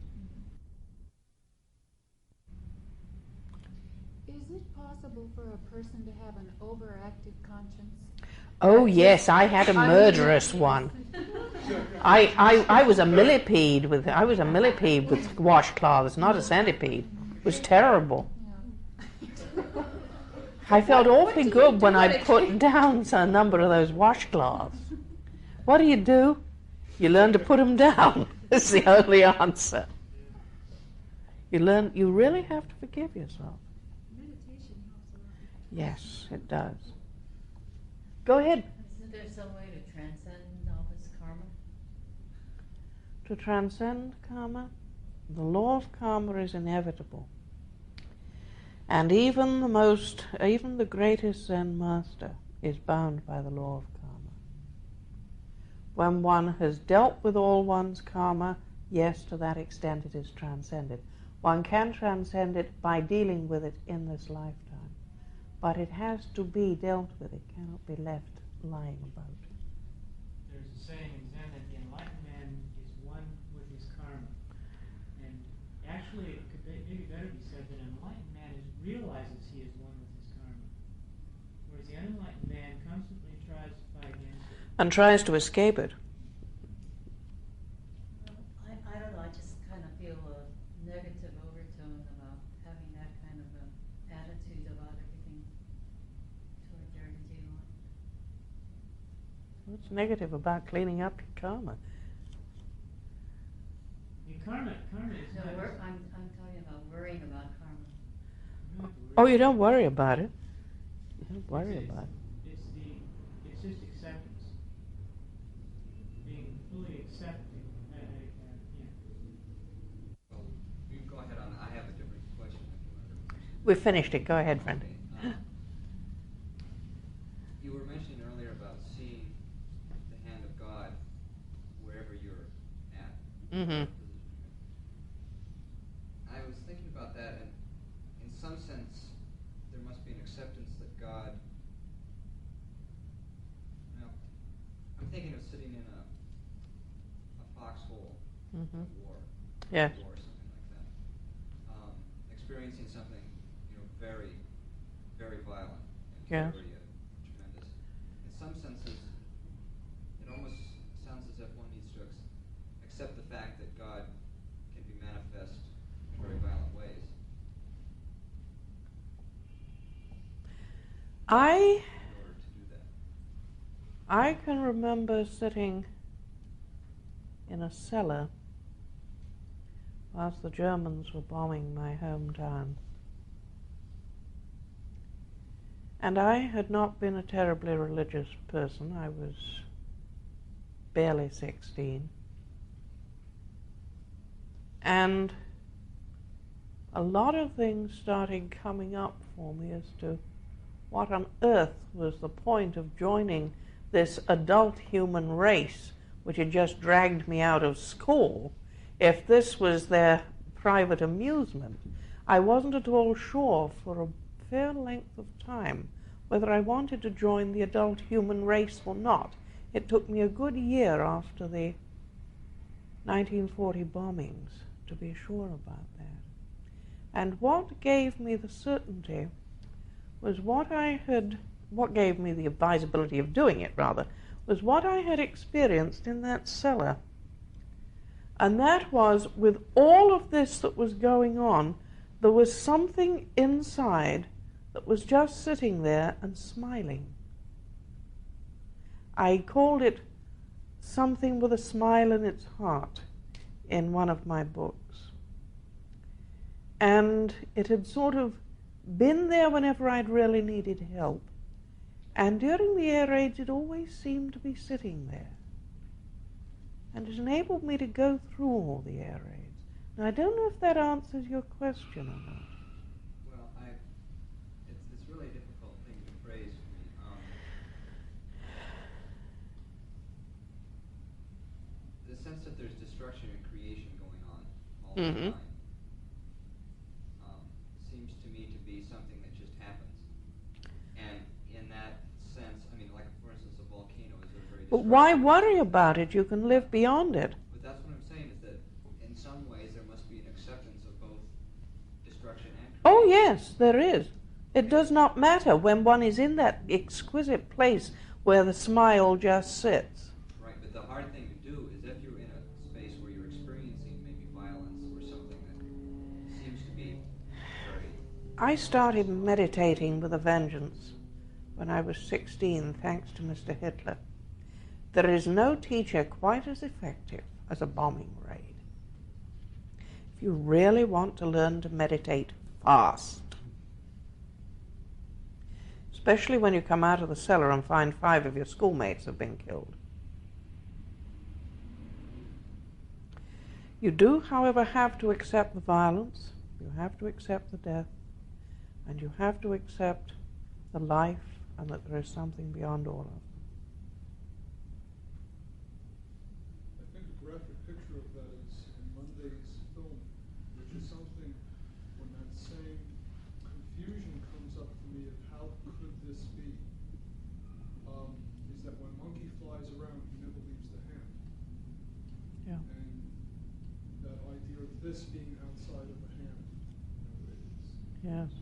B: Is it possible for a person to have an overactive conscience?
A: Oh yes, I had a murderous one. I was a millipede with washcloths, not a centipede. It was terrible.
B: Yeah.
A: I felt awfully good when I put down a number of those washcloths. What do? You learn to put them down. It's the only answer. You really have to forgive yourself.
E: Meditation helps a lot.
A: Yes, it does. Go ahead.
F: Isn't there some way to transcend all this karma?
A: To transcend karma, the law of karma is inevitable. And even the greatest Zen master is bound by the law of karma. When one has dealt with all one's karma, yes, to that extent it is transcended. One can transcend it by dealing with it in this lifetime. But it has to be dealt with. It cannot be left lying about.
I: There's a saying in Zen that the enlightened man is one with his karma. And actually, it could maybe better be said that an enlightened man realizes he is one with his karma. Whereas the unenlightened man constantly tries to fight against it.
A: And tries to escape it.
F: Well, I don't know, I just kind of feel a negative overtone about having that kind of an attitude about everything toward Jiyu-Kennett.
A: What's negative about cleaning up your karma?
I: Karma is
F: No,
I: not...
F: I'm talking about worrying about karma.
A: Oh, you don't worry about it. You don't worry about it.
I: It's just acceptance. Being fully accepting.
G: Well, you can go ahead on. I have a different question.
A: We've finished it. Go ahead, friend.
G: Okay. You were mentioning earlier about seeing the hand of God wherever you're at.
A: Mm-hmm.
G: I was thinking about that, and in some sense, there must be an acceptance that God. I'm thinking of sitting in a foxhole
A: Mm-hmm.
G: war,
A: Yes.
G: or something like that, experiencing something, very, very violent and
A: Yes.
G: very tremendous. In some senses, it almost sounds as if one needs to accept the fact that God can be manifest in very violent ways. In order to do that.
A: I can remember sitting in a cellar whilst the Germans were bombing my hometown. And I had not been a terribly religious person. I was barely 16. And a lot of things started coming up for me as to what on earth was the point of joining this adult human race which had just dragged me out of school if this was their private amusement. I wasn't at all sure for a fair length of time whether I wanted to join the adult human race or not. It took me a good year after the 1940 bombings to be sure about that. And what gave me the certainty was what gave me the advisability of doing it, rather, was what I had experienced in that cellar. And that was, with all of this that was going on, there was something inside that was just sitting there and smiling. I called it something with a smile in its heart in one of my books. And it had sort of been there whenever I'd really needed help. And during the air raids, it always seemed to be sitting there. And it enabled me to go through all the air raids. Now, I don't know if that answers your question or not.
G: Well, it's really a difficult thing to phrase for me. The sense that there's destruction and creation going on all the
A: Mm-hmm.
G: time seems to me to be something that just happens. And in that sense, I mean, like a
A: But why worry about it? You can live beyond it.
G: But that's what I'm saying, is that in some ways there must be an acceptance of both destruction and creation.
A: Oh yes, there is. It does not matter when one is in that exquisite place where the smile just sits.
G: Right, but the hard thing to do is if you're in a space where you're experiencing maybe violence or something that seems to be very...
A: I started meditating with a vengeance when I was 16, thanks to Mr. Hitler. There is no teacher quite as effective as a bombing raid. If you really want to learn to meditate fast, especially when you come out of the cellar and find 5 of your schoolmates have been killed. You do, however, have to accept the violence, you have to accept the death, and you have to accept the life and that there is something beyond all of them.
J: I think a graphic picture of that is in Monday's film, which is something when that same confusion comes up for me of how could this be, is that when monkey flies around, he never leaves the hand.
A: Yeah.
J: And that idea of this being outside of the hand,
A: Yes.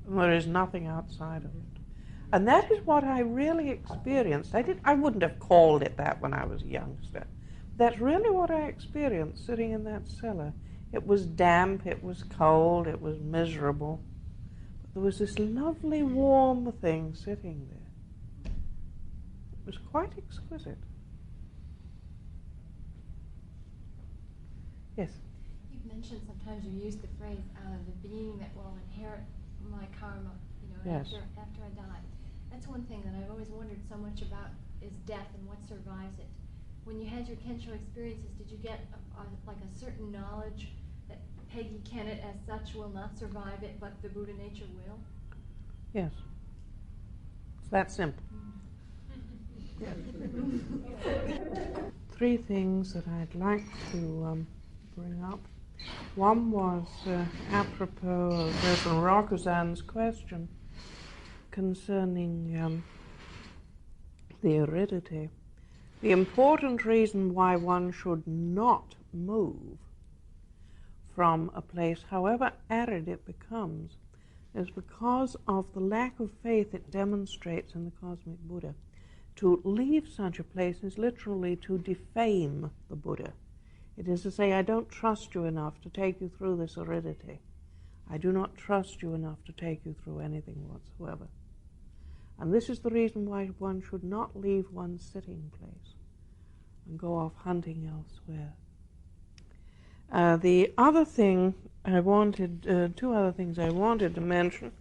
A: And there is nothing outside of it. And that is what I really experienced. I wouldn't have called it that when I was a youngster. That's really what I experienced sitting in that cellar. It was damp, it was cold, it was miserable. But there was this lovely warm thing sitting there. It was quite exquisite. Yes?
H: You've mentioned sometimes you use the phrase, the being that will inherit my karma,
A: Yes.
H: after I die. That's one thing that I've always wondered so much about is death and what survives it. When you had your Kensho experiences, did you get like a certain knowledge that Jiyu-Kennett as such will not survive it, but the Buddha nature will?
A: Yes. It's that simple. Yes. 3 things that I'd like to bring up. One was apropos of Reverend Rakuzan's question concerning the aridity. The important reason why one should not move from a place, however arid it becomes, is because of the lack of faith it demonstrates in the cosmic Buddha. To leave such a place is literally to defame the Buddha. It is to say, I don't trust you enough to take you through this aridity. I do not trust you enough to take you through anything whatsoever. And this is the reason why one should not leave one's sitting place and go off hunting elsewhere. The other thing I wanted, 2 other things I wanted to mention,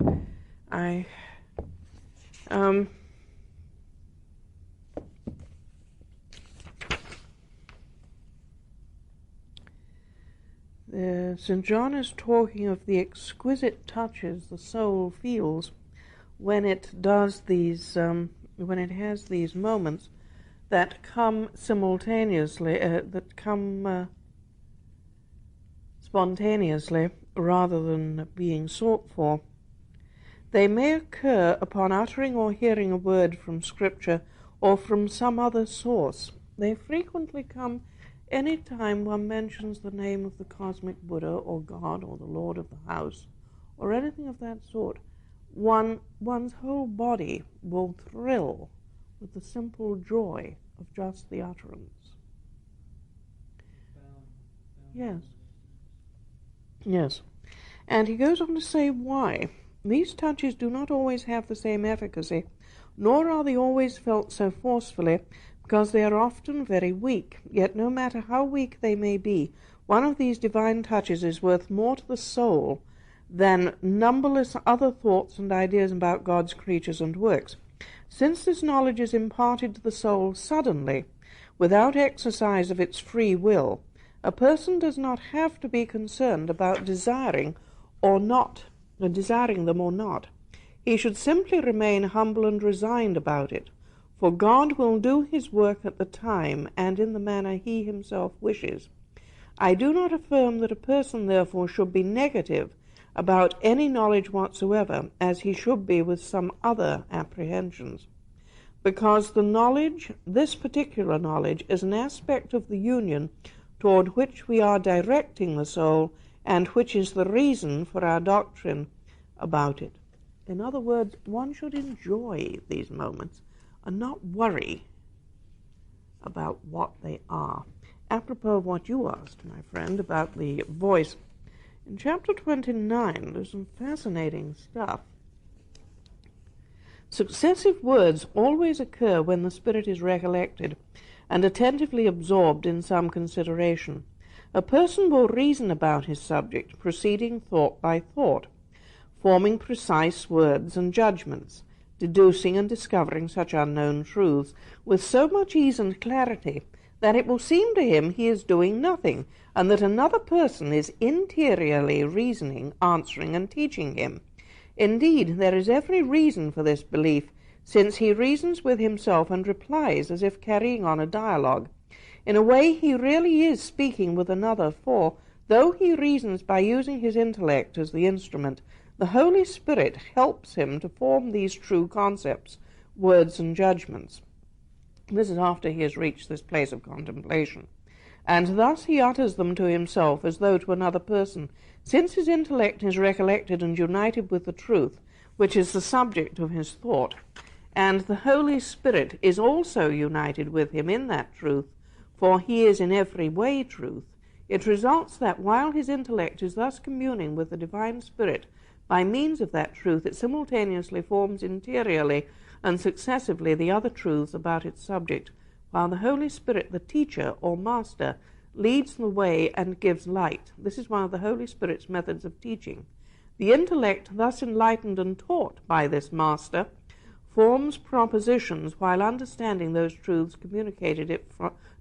A: St. John is talking of the exquisite touches the soul feels when it does these, when it has these moments that come simultaneously, that come spontaneously rather than being sought for. They may occur upon uttering or hearing a word from Scripture or from some other source. They frequently come any time one mentions the name of the cosmic Buddha or God or the Lord of the house or anything of that sort. One's whole body will thrill with the simple joy of just the utterance. Yes. Yes. And he goes on to say why. These touches do not always have the same efficacy, nor are they always felt so forcefully, because they are often very weak. Yet no matter how weak they may be, one of these divine touches is worth more to the soul than numberless other thoughts and ideas about God's creatures and works. Since this knowledge is imparted to the soul suddenly, without exercise of its free will, a person does not have to be concerned about desiring them or not. He should simply remain humble and resigned about it, for God will do his work at the time and in the manner he himself wishes. I do not affirm that a person, therefore, should be negative about any knowledge whatsoever, as he should be with some other apprehensions. because the knowledge, this particular knowledge, is an aspect of the union toward which we are directing the soul and which is the reason for our doctrine about it. In other words, one should enjoy these moments and not worry about what they are. Apropos of what you asked, my friend, about the voice, in chapter 29 there's some fascinating stuff. Successive words always occur when the spirit is recollected and attentively absorbed in some consideration. A person will reason about his subject, proceeding thought by thought, forming precise words and judgments, deducing and discovering such unknown truths with so much ease and clarity that it will seem to him he is doing nothing, and that another person is interiorly reasoning, answering, and teaching him. Indeed, there is every reason for this belief, since he reasons with himself and replies as if carrying on a dialogue. In a way, he really is speaking with another, for, though he reasons by using his intellect as the instrument, the Holy Spirit helps him to form these true concepts, words, and judgments. This is after he has reached this place of contemplation. And thus he utters them to himself as though to another person, since his intellect is recollected and united with the truth, which is the subject of his thought, and the Holy Spirit is also united with him in that truth, for he is in every way truth. It results that while his intellect is thus communing with the Divine Spirit, by means of that truth it simultaneously forms interiorly and successively the other truths about its subject, while the Holy Spirit, the teacher or master, leads the way and gives light. This is one of the Holy Spirit's methods of teaching. The intellect, thus enlightened and taught by this master, forms propositions while understanding those truths communicated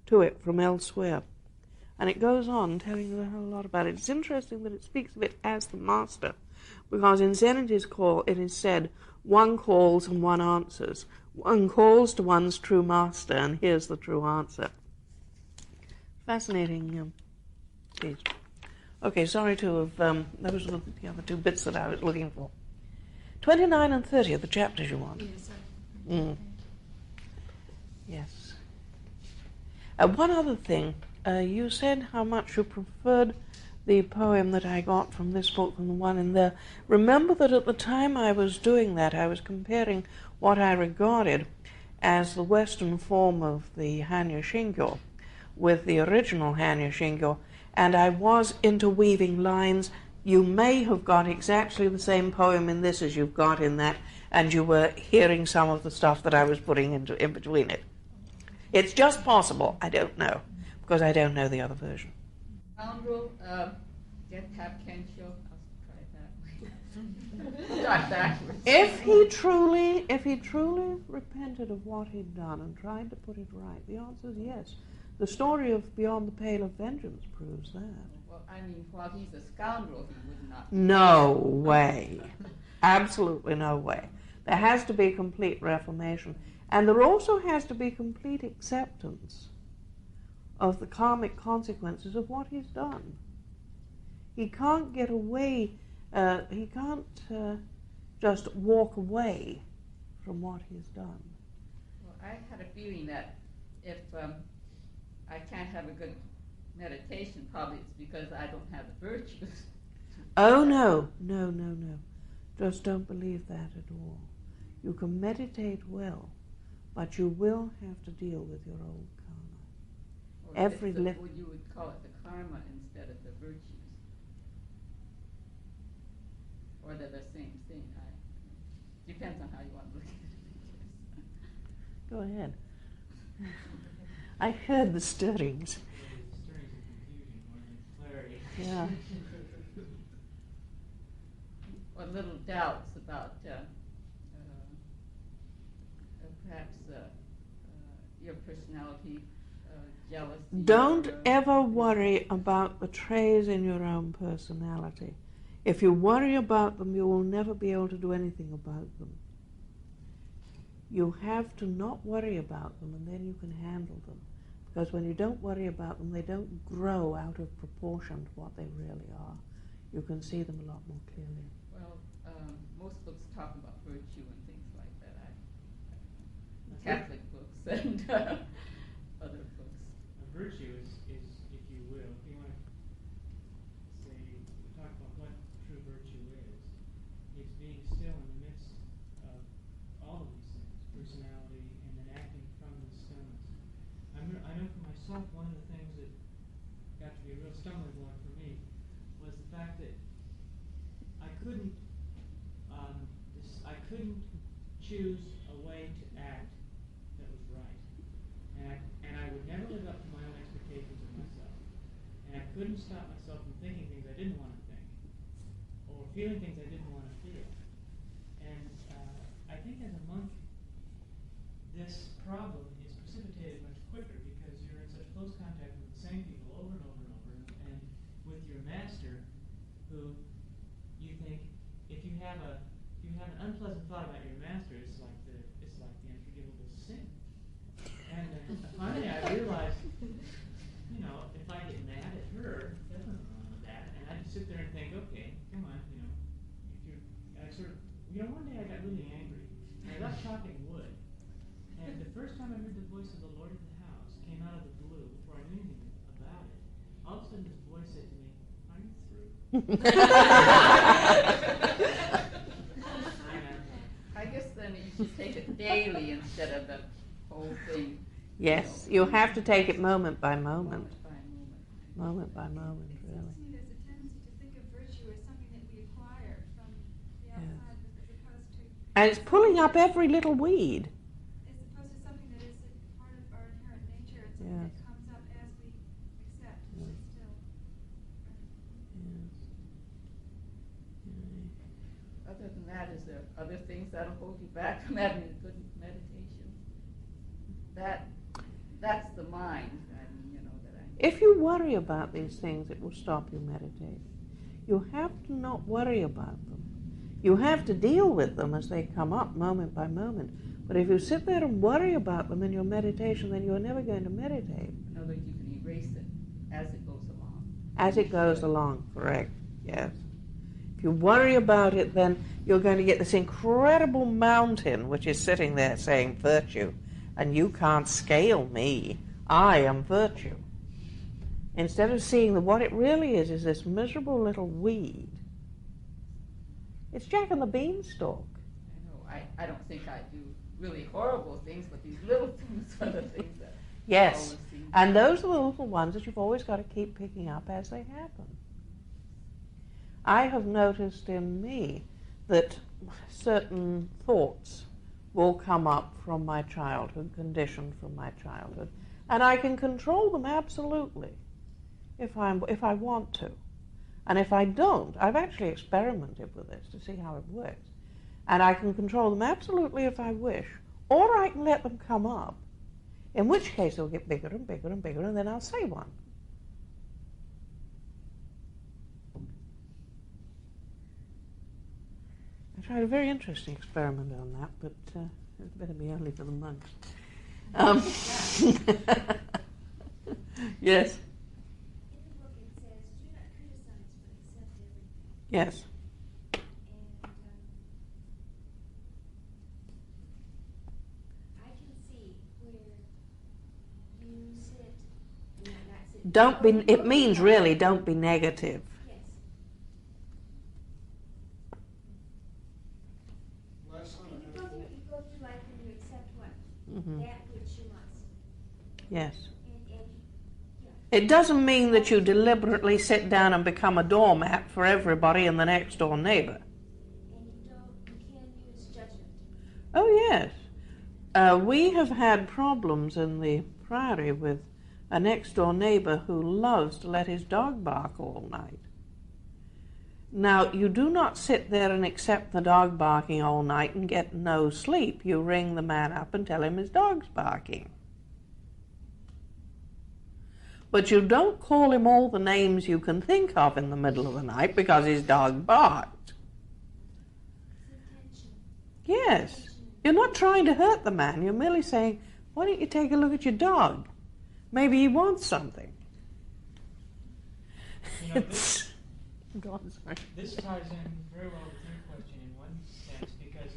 A: to it from elsewhere. And it goes on telling you a whole lot about it. It's interesting that it speaks of it as the master, because in Zen it is said, one calls and one answers. One calls to one's true master, and here's the true answer. Fascinating piece. Okay, sorry to have, those were the other two bits that I was looking for. 29 and 30 are the chapters you want.
B: Yes.
A: Yes. One other thing, you said how much you preferred the poem that I got from this book and the one in there. Remember that at the time I was doing that, I was comparing what I regarded as the Western form of the Hanya Shingyo with the original Hanya Shingyo, and I was interweaving lines. You may have got exactly the same poem in this as you've got in that, and you were hearing some of the stuff that I was putting in between it. It's just possible. I don't know, because I don't know the other version.
K: Scoundrel, get tap Kensho. I'll try that.
A: If he truly repented of what he'd done and tried to put it right, the answer is yes. The story of Beyond the Pale of Vengeance proves that.
K: Well, I mean, while he's a scoundrel, he would not.
A: No way. Absolutely no way. There has to be complete reformation. And there also has to be complete acceptance of the karmic consequences of what he's done. He can't get away, he can't just walk away from what he's done.
K: Well, I had a feeling that if I can't have a good meditation, probably it's because I don't have the virtues.
A: Oh, no. Just don't believe that at all. You can meditate well, but you will have to deal with your old karma.
K: You would call it the karma instead of the virtues. Or they're the same thing. Depends on how you want to look at it.
A: Go ahead. I heard the stirrings.
I: Stirrings of confusion more than clarity.
A: Yeah.
K: Or little doubts about perhaps your personality, jealousy.
A: Don't ever worry about the traits in your own personality. If you worry about them, you will never be able to do anything about them. You have to not worry about them, and then you can handle them. Because when you don't worry about them, they don't grow out of proportion to what they really are. You can see them a lot more clearly.
K: Well, most books talk about virtue and things like that. Catholic books and other books.
I: A virtue is, if you will, if you want to say, talk about what true virtue is, it's being still in the midst of all of these things, personality, and then acting from the stillness. I know for myself, one of the things that got to be a real stumbling block for me was the fact that I couldn't choose a way to act that was right, and I would never live up to my own expectations of myself, and I couldn't stop myself from thinking things I didn't want to think, or feeling things I didn't want to feel. And I think as a monk, this problem is precipitated much quicker because you're in such close contact with the same people over and over and over, and with your master, who you think, if you have an unpleasant thought about your master, it's like the unforgivable sin. And finally, I realized, if I get mad at her, there's nothing wrong with that. And I just sit there and think, okay, come on, one day I got really angry. And I got chopping wood. And the first time I heard the voice of the Lord of the house came out of the blue, before I knew anything about it, all of a sudden this voice said to me, "Are you through?"
K: I guess then you should take it daily instead of the whole thing.
A: Yes, you have to take it moment by moment.
K: Moment by moment.
A: Moment by moment,
E: It
A: really.
E: seems to me there's a tendency to think of virtue as something that we acquire from the outside as opposed to...
A: And it's pulling up every little weed.
E: As opposed to something that is a part of our inherent nature. It's something that comes up as we accept and sit still.
K: Other than that, is there other things that'll hold you back from having a good meditation? That's the mind.
A: If you worry about these things, it will stop you meditating. You have to not worry about them. You have to deal with them as they come up moment by moment. But if you sit there and worry about them in your meditation, then you're never going to meditate.
K: In other words, you can erase it as it goes along.
A: As it goes along, correct, yes. If you worry about it, then you're going to get this incredible mountain which is sitting there saying virtue, and you can't scale me. I am virtue. Instead of seeing that what it really is this miserable little weed. It's Jack and the Beanstalk.
K: I know. I don't think I do really horrible things, but these little things are the things that
A: Yes,
K: always seem
A: and those are the little ones that you've always got to keep picking up as they happen. I have noticed in me that certain thoughts will come up from my childhood, conditioned from my childhood, and I can control them absolutely if I want to. And if I don't, I've actually experimented with this to see how it works. And I can control them absolutely if I wish, or I can let them come up, in which case they'll get bigger and bigger and bigger, and then I'll say one. I tried a very interesting experiment on that, but it better be only for the monks. Yes.
E: In the book it says, do not criticize but accept everything.
A: Yes.
E: And I can see where you sit, not sit.
A: Don't be. It means really, don't be negative.
E: Yes.
J: Last time
E: You
J: I
E: go
J: had
E: through life and you accept what?
A: Mhm.
E: That which you must.
A: Yes.
E: And
A: It doesn't mean that you deliberately sit down and become a doormat for everybody and the next door neighbor.
E: you can use judgment.
A: Oh, yes. We have had problems in the priory with a next-door neighbor who loves to let his dog bark all night. Now, you do not sit there and accept the dog barking all night and get no sleep. You ring the man up and tell him his dog's barking. But you don't call him all the names you can think of in the middle of the night because his dog barked. Yes. You're not trying to hurt the man. You're merely saying, why don't you take a look at your dog? Maybe he wants something.
I: You know, this
A: Go on, sorry.
I: ties in very well with your question in one sense, because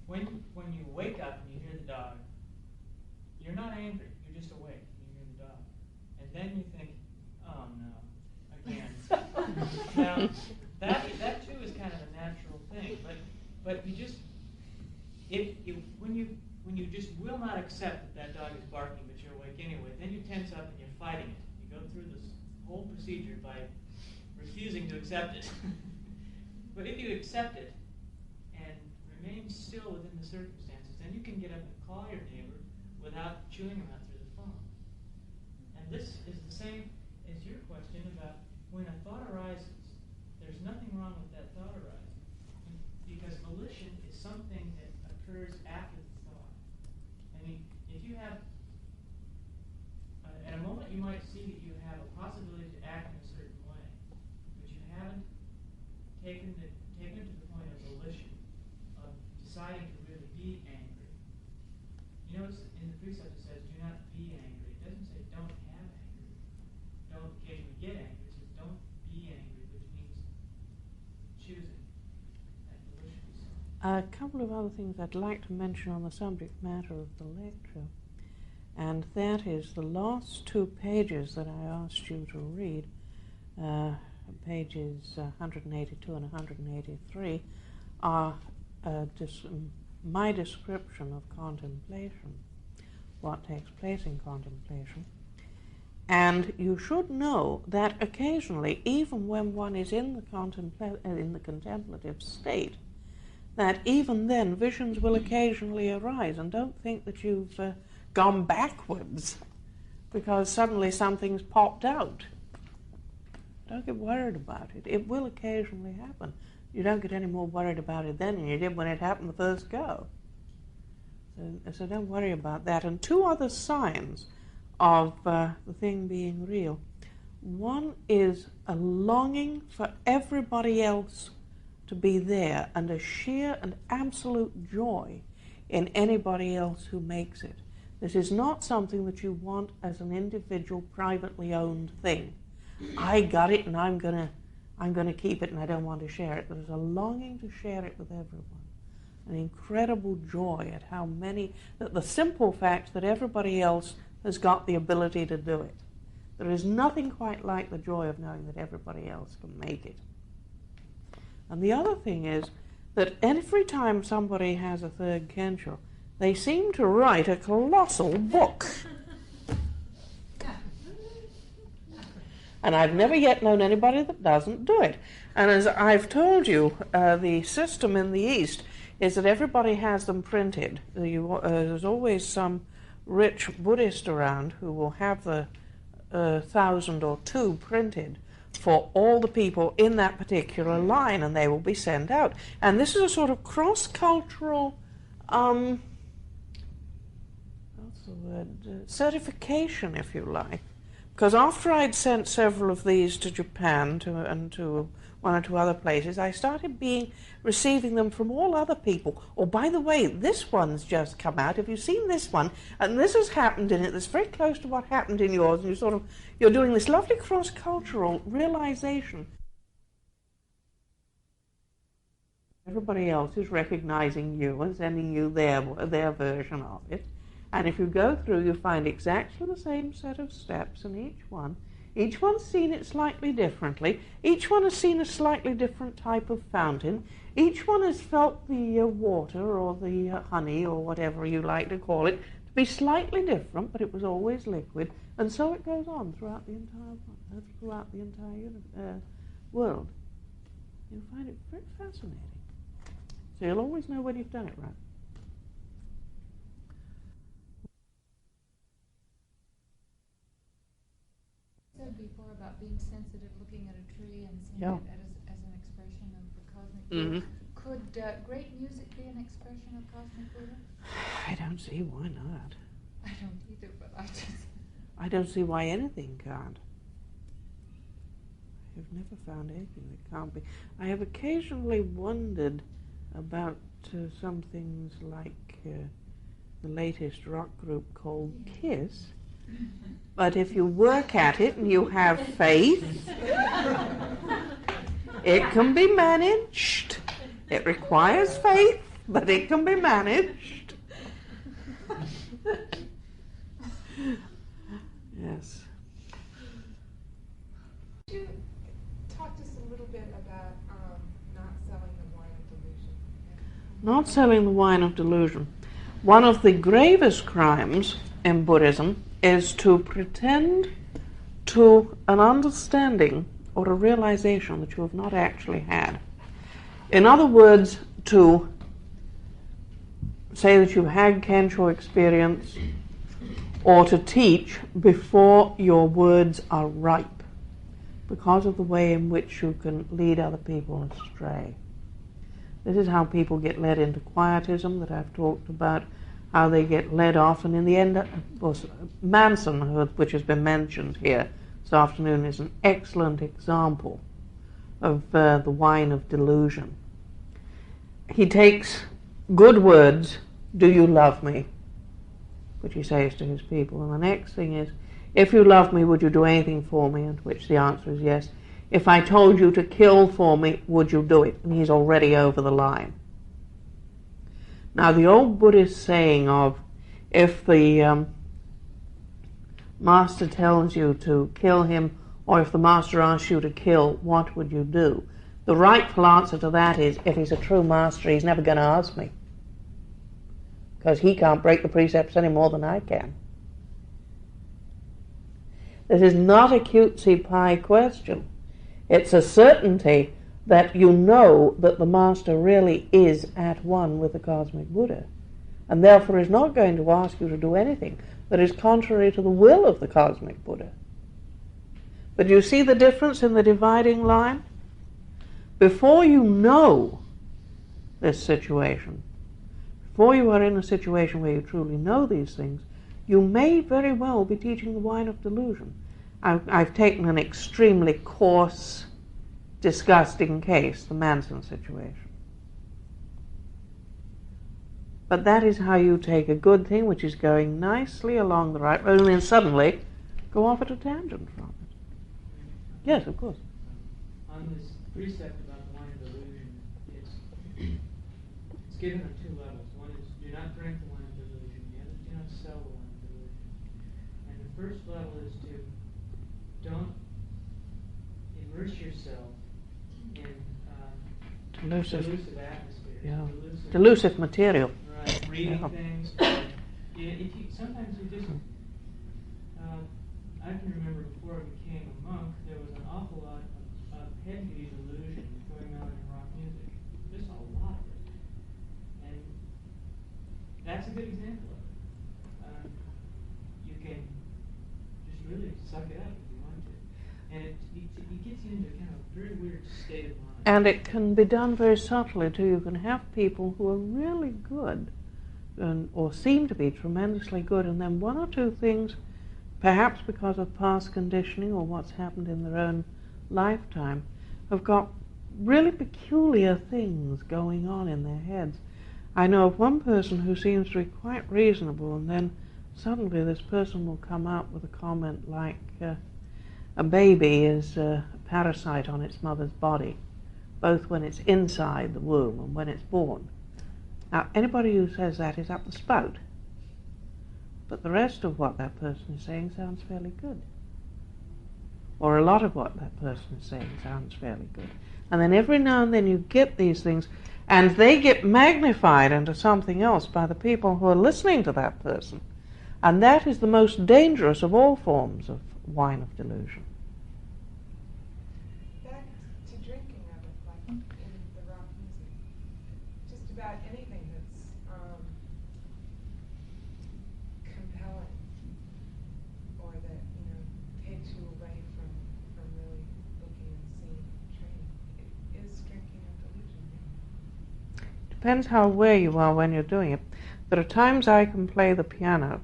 I: when you wake up and you hear the dog you're not angry, you're just awake, you hear the dog. And then you think, oh no, again. Now, that too is kind of a natural thing, but you just, when you just will not accept that dog is barking but you're awake anyway, then you tense up and you're fighting it. You go through this whole procedure by refusing to accept it. But if you accept it and remain still within the circumstances, then you can get up and call your neighbor without chewing him out through the phone. And this is the same as your question about when a thought arises, there's nothing wrong with that thought arising. Because volition is something that occurs after the thought. I mean, if you have, at a moment you might see that you have a possibility to act in a certain way, but you haven't taken it to the point of volition, of deciding to really be angry. You know, in the precept it says, do not be angry. It doesn't say don't have anger. Don't occasionally get angry. It says don't be angry, which means choosing that volition.
A: A couple of other things I'd like to mention on the subject matter of the lecture, and that is the last 2 pages that I asked you to read, pages 182 and 183, are my description of contemplation, what takes place in contemplation. And you should know that occasionally, even when one is in the contemplative state, that even then visions will occasionally arise, and don't think that you've gone backwards because suddenly something's popped out. Don't get worried about it. It will occasionally happen. You don't get any more worried about it then than you did when it happened the first go. So don't worry about that. And 2 other signs of the thing being real. One is a longing for everybody else to be there, and a sheer and absolute joy in anybody else who makes it. This is not something that you want as an individual, privately owned thing. I got it, and I'm gonna keep it, and I don't want to share it. There's a longing to share it with everyone, an incredible joy at that the simple fact that everybody else has got the ability to do it. There is nothing quite like the joy of knowing that everybody else can make it. And the other thing is that every time somebody has a third Kensho, they seem to write a colossal book. And I've never yet known anybody that doesn't do it. And as I've told you, the system in the East is that everybody has them printed. There's always some rich Buddhist around who will have the 1,000 or 2 printed for all the people in that particular line, and they will be sent out. And this is a sort of cross-cultural certification, if you like. Because after I'd sent several of these to Japan and to 1 or 2 other places, I started receiving them from all other people. Oh, by the way, this one's just come out. Have you seen this one? And this has happened in it. That's very close to what happened in yours. And you're doing this lovely cross-cultural realization. Everybody else is recognizing you and sending you their version of it. And if you go through, you find exactly the same set of steps in each one. Each one's seen it slightly differently. Each one has seen a slightly different type of fountain. Each one has felt the water or the honey or whatever you like to call it to be slightly different, but it was always liquid. And so it goes on throughout the entire world. You'll find it very fascinating. So you'll always know when you've done it right.
B: Said before about being sensitive, looking at a tree and seeing
A: Yeah.
B: it as an expression of the cosmic
A: Mhm.
B: Buddha. Could great music be an expression of cosmic Buddha?
A: I don't see why not.
B: I don't either, but
A: I don't see why anything can't. I've never found anything that can't be. I have occasionally wondered about some things like the latest rock group called Kiss. But if you work at it and you have faith, it can be managed. It requires faith, but it can be managed. Yes.
L: Could you talk to us a little bit about not selling the wine of delusion?
A: Not selling the wine of delusion. One of the gravest crimes in Buddhism is to pretend to an understanding or a realization that you have not actually had. In other words, to say that you've had Kensho experience, or to teach before your words are ripe, because of the way in which you can lead other people astray. This is how people get led into quietism that I've talked about, how they get led off, and in the end, Manson, which has been mentioned here this afternoon, is an excellent example of the wine of delusion. He takes good words, "Do you love me?" which he says to his people, and the next thing is, "If you love me, would you do anything for me?" And which the answer is yes. "If I told you to kill for me, would you do it?" And he's already over the line. Now, the old Buddhist saying of, if the master tells you to kill him, or if the master asks you to kill, what would you do? The rightful answer to that is, if he's a true master, he's never going to ask me, because he can't break the precepts any more than I can. This is not a cutesy pie question. It's a certainty that you know that the master really is at one with the cosmic Buddha, and therefore is not going to ask you to do anything that is contrary to the will of the cosmic Buddha. But you see the difference in the dividing line? Before you know this situation, before you are in a situation where you truly know these things, you may very well be teaching the wine of delusion. I've taken an extremely coarse, disgusting case, the Manson situation. But that is how you take a good thing which is going nicely along the right road and then suddenly go off at a tangent from it. Yes, of course.
I: On this precept about the wine of delusion, it's given on two levels. One is, do not drink the wine of delusion. The other is, do not sell the wine of delusion. And the first level is to don't immerse yourself in delusive atmospheres.
A: Yeah. Delusive material.
I: Right, reading things. If you, sometimes you just, I can remember before I became a monk, there was an awful lot of heavy delusion going on in rock music. Just a lot of it. And that's a good example of it. You can just really suck it up if you want to. And it gets you into kind of a very weird state of mind.
A: And it can be done very subtly too. You can have people who are really good, or seem to be tremendously good, and then one or two things, perhaps because of past conditioning or what's happened in their own lifetime, have got really peculiar things going on in their heads. I know of one person who seems to be quite reasonable, and then suddenly this person will come out with a comment like, a baby is a parasite on its mother's body, both when it's inside the womb and when it's born. Now, anybody who says that is up the spout. But the rest of what that person is saying sounds fairly good. Or a lot of what that person is saying sounds fairly good. And then every now and then you get these things, and they get magnified into something else by the people who are listening to that person. And that is the most dangerous of all forms of wine of delusion.
L: Back to drinking of it, like in the rock music. Just about anything that's compelling, or that takes you away from really looking and seeing training, it is drinking of delusion.
A: Depends how aware you are when you're doing it. There are times I can play the piano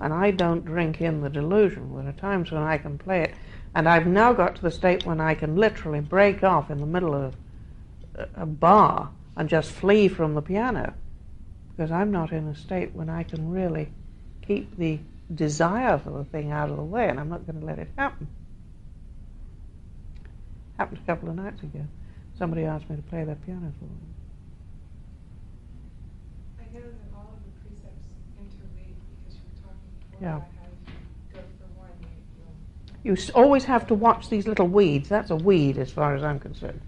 A: and I don't drink in the delusion. There are times when I can play it, and I've now got to the state when I can literally break off in the middle of a bar and just flee from the piano, because I'm not in a state when I can really keep the desire for the thing out of the way, and I'm not going to let it happen. Happened a couple of nights ago. Somebody asked me to play their piano for them.
L: I know that all of the precepts interrelate, because you were talking before
A: Yeah.
L: about how you
A: You always have to watch these little weeds. That's a weed as far as I'm concerned.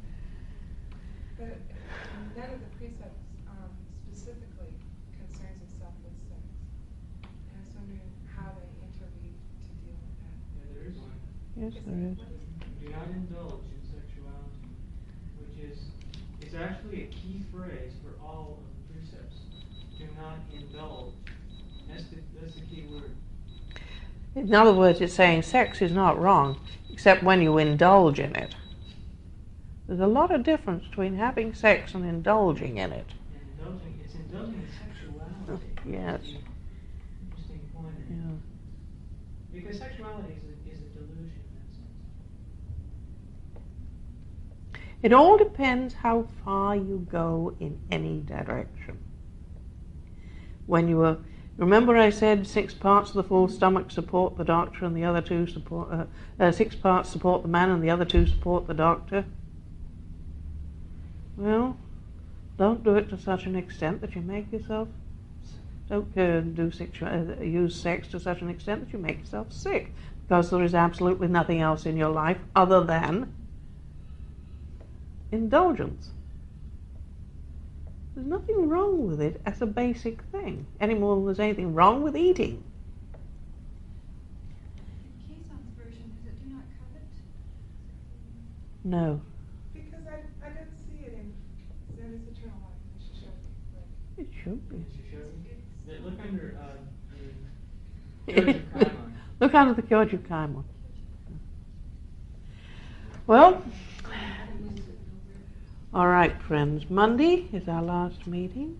L: But none of the precepts specifically concerns itself with sex. And I was wondering how they interweave to deal with that.
I: Yeah, there is one.
A: Yes, there is.
I: Do not indulge in sexuality, which is it's actually a key phrase for all of the precepts. Do not indulge. That's the key word.
A: In other words, it's saying sex is not wrong, except when you indulge in it. There's a lot of difference between having sex and indulging in it.
I: And it's indulging in sexuality.
A: Yes.
I: That's the interesting point.
A: Yeah.
I: Because sexuality is a delusion in that sense.
A: It all depends how far you go in any direction. When you were, remember I said 6 parts of the full stomach support the doctor and the other 2 support, 6 parts support the man and the other 2 support the doctor? Well, don't do it to such an extent that you make yourself, don't use sex to such an extent that you make yourself sick, because there is absolutely nothing else in your life other than indulgence. There's nothing wrong with it as a basic thing, any more than there's anything wrong with eating.
B: Kazon's version, is it do not covet?
A: No.
L: Because I didn't see it in Zen is Eternal Life.
A: It should be.
I: Look under the Jiyu-Kennett.
A: Look under the Jiyu-Kennett. Well, all right, friends. Monday is our last meeting.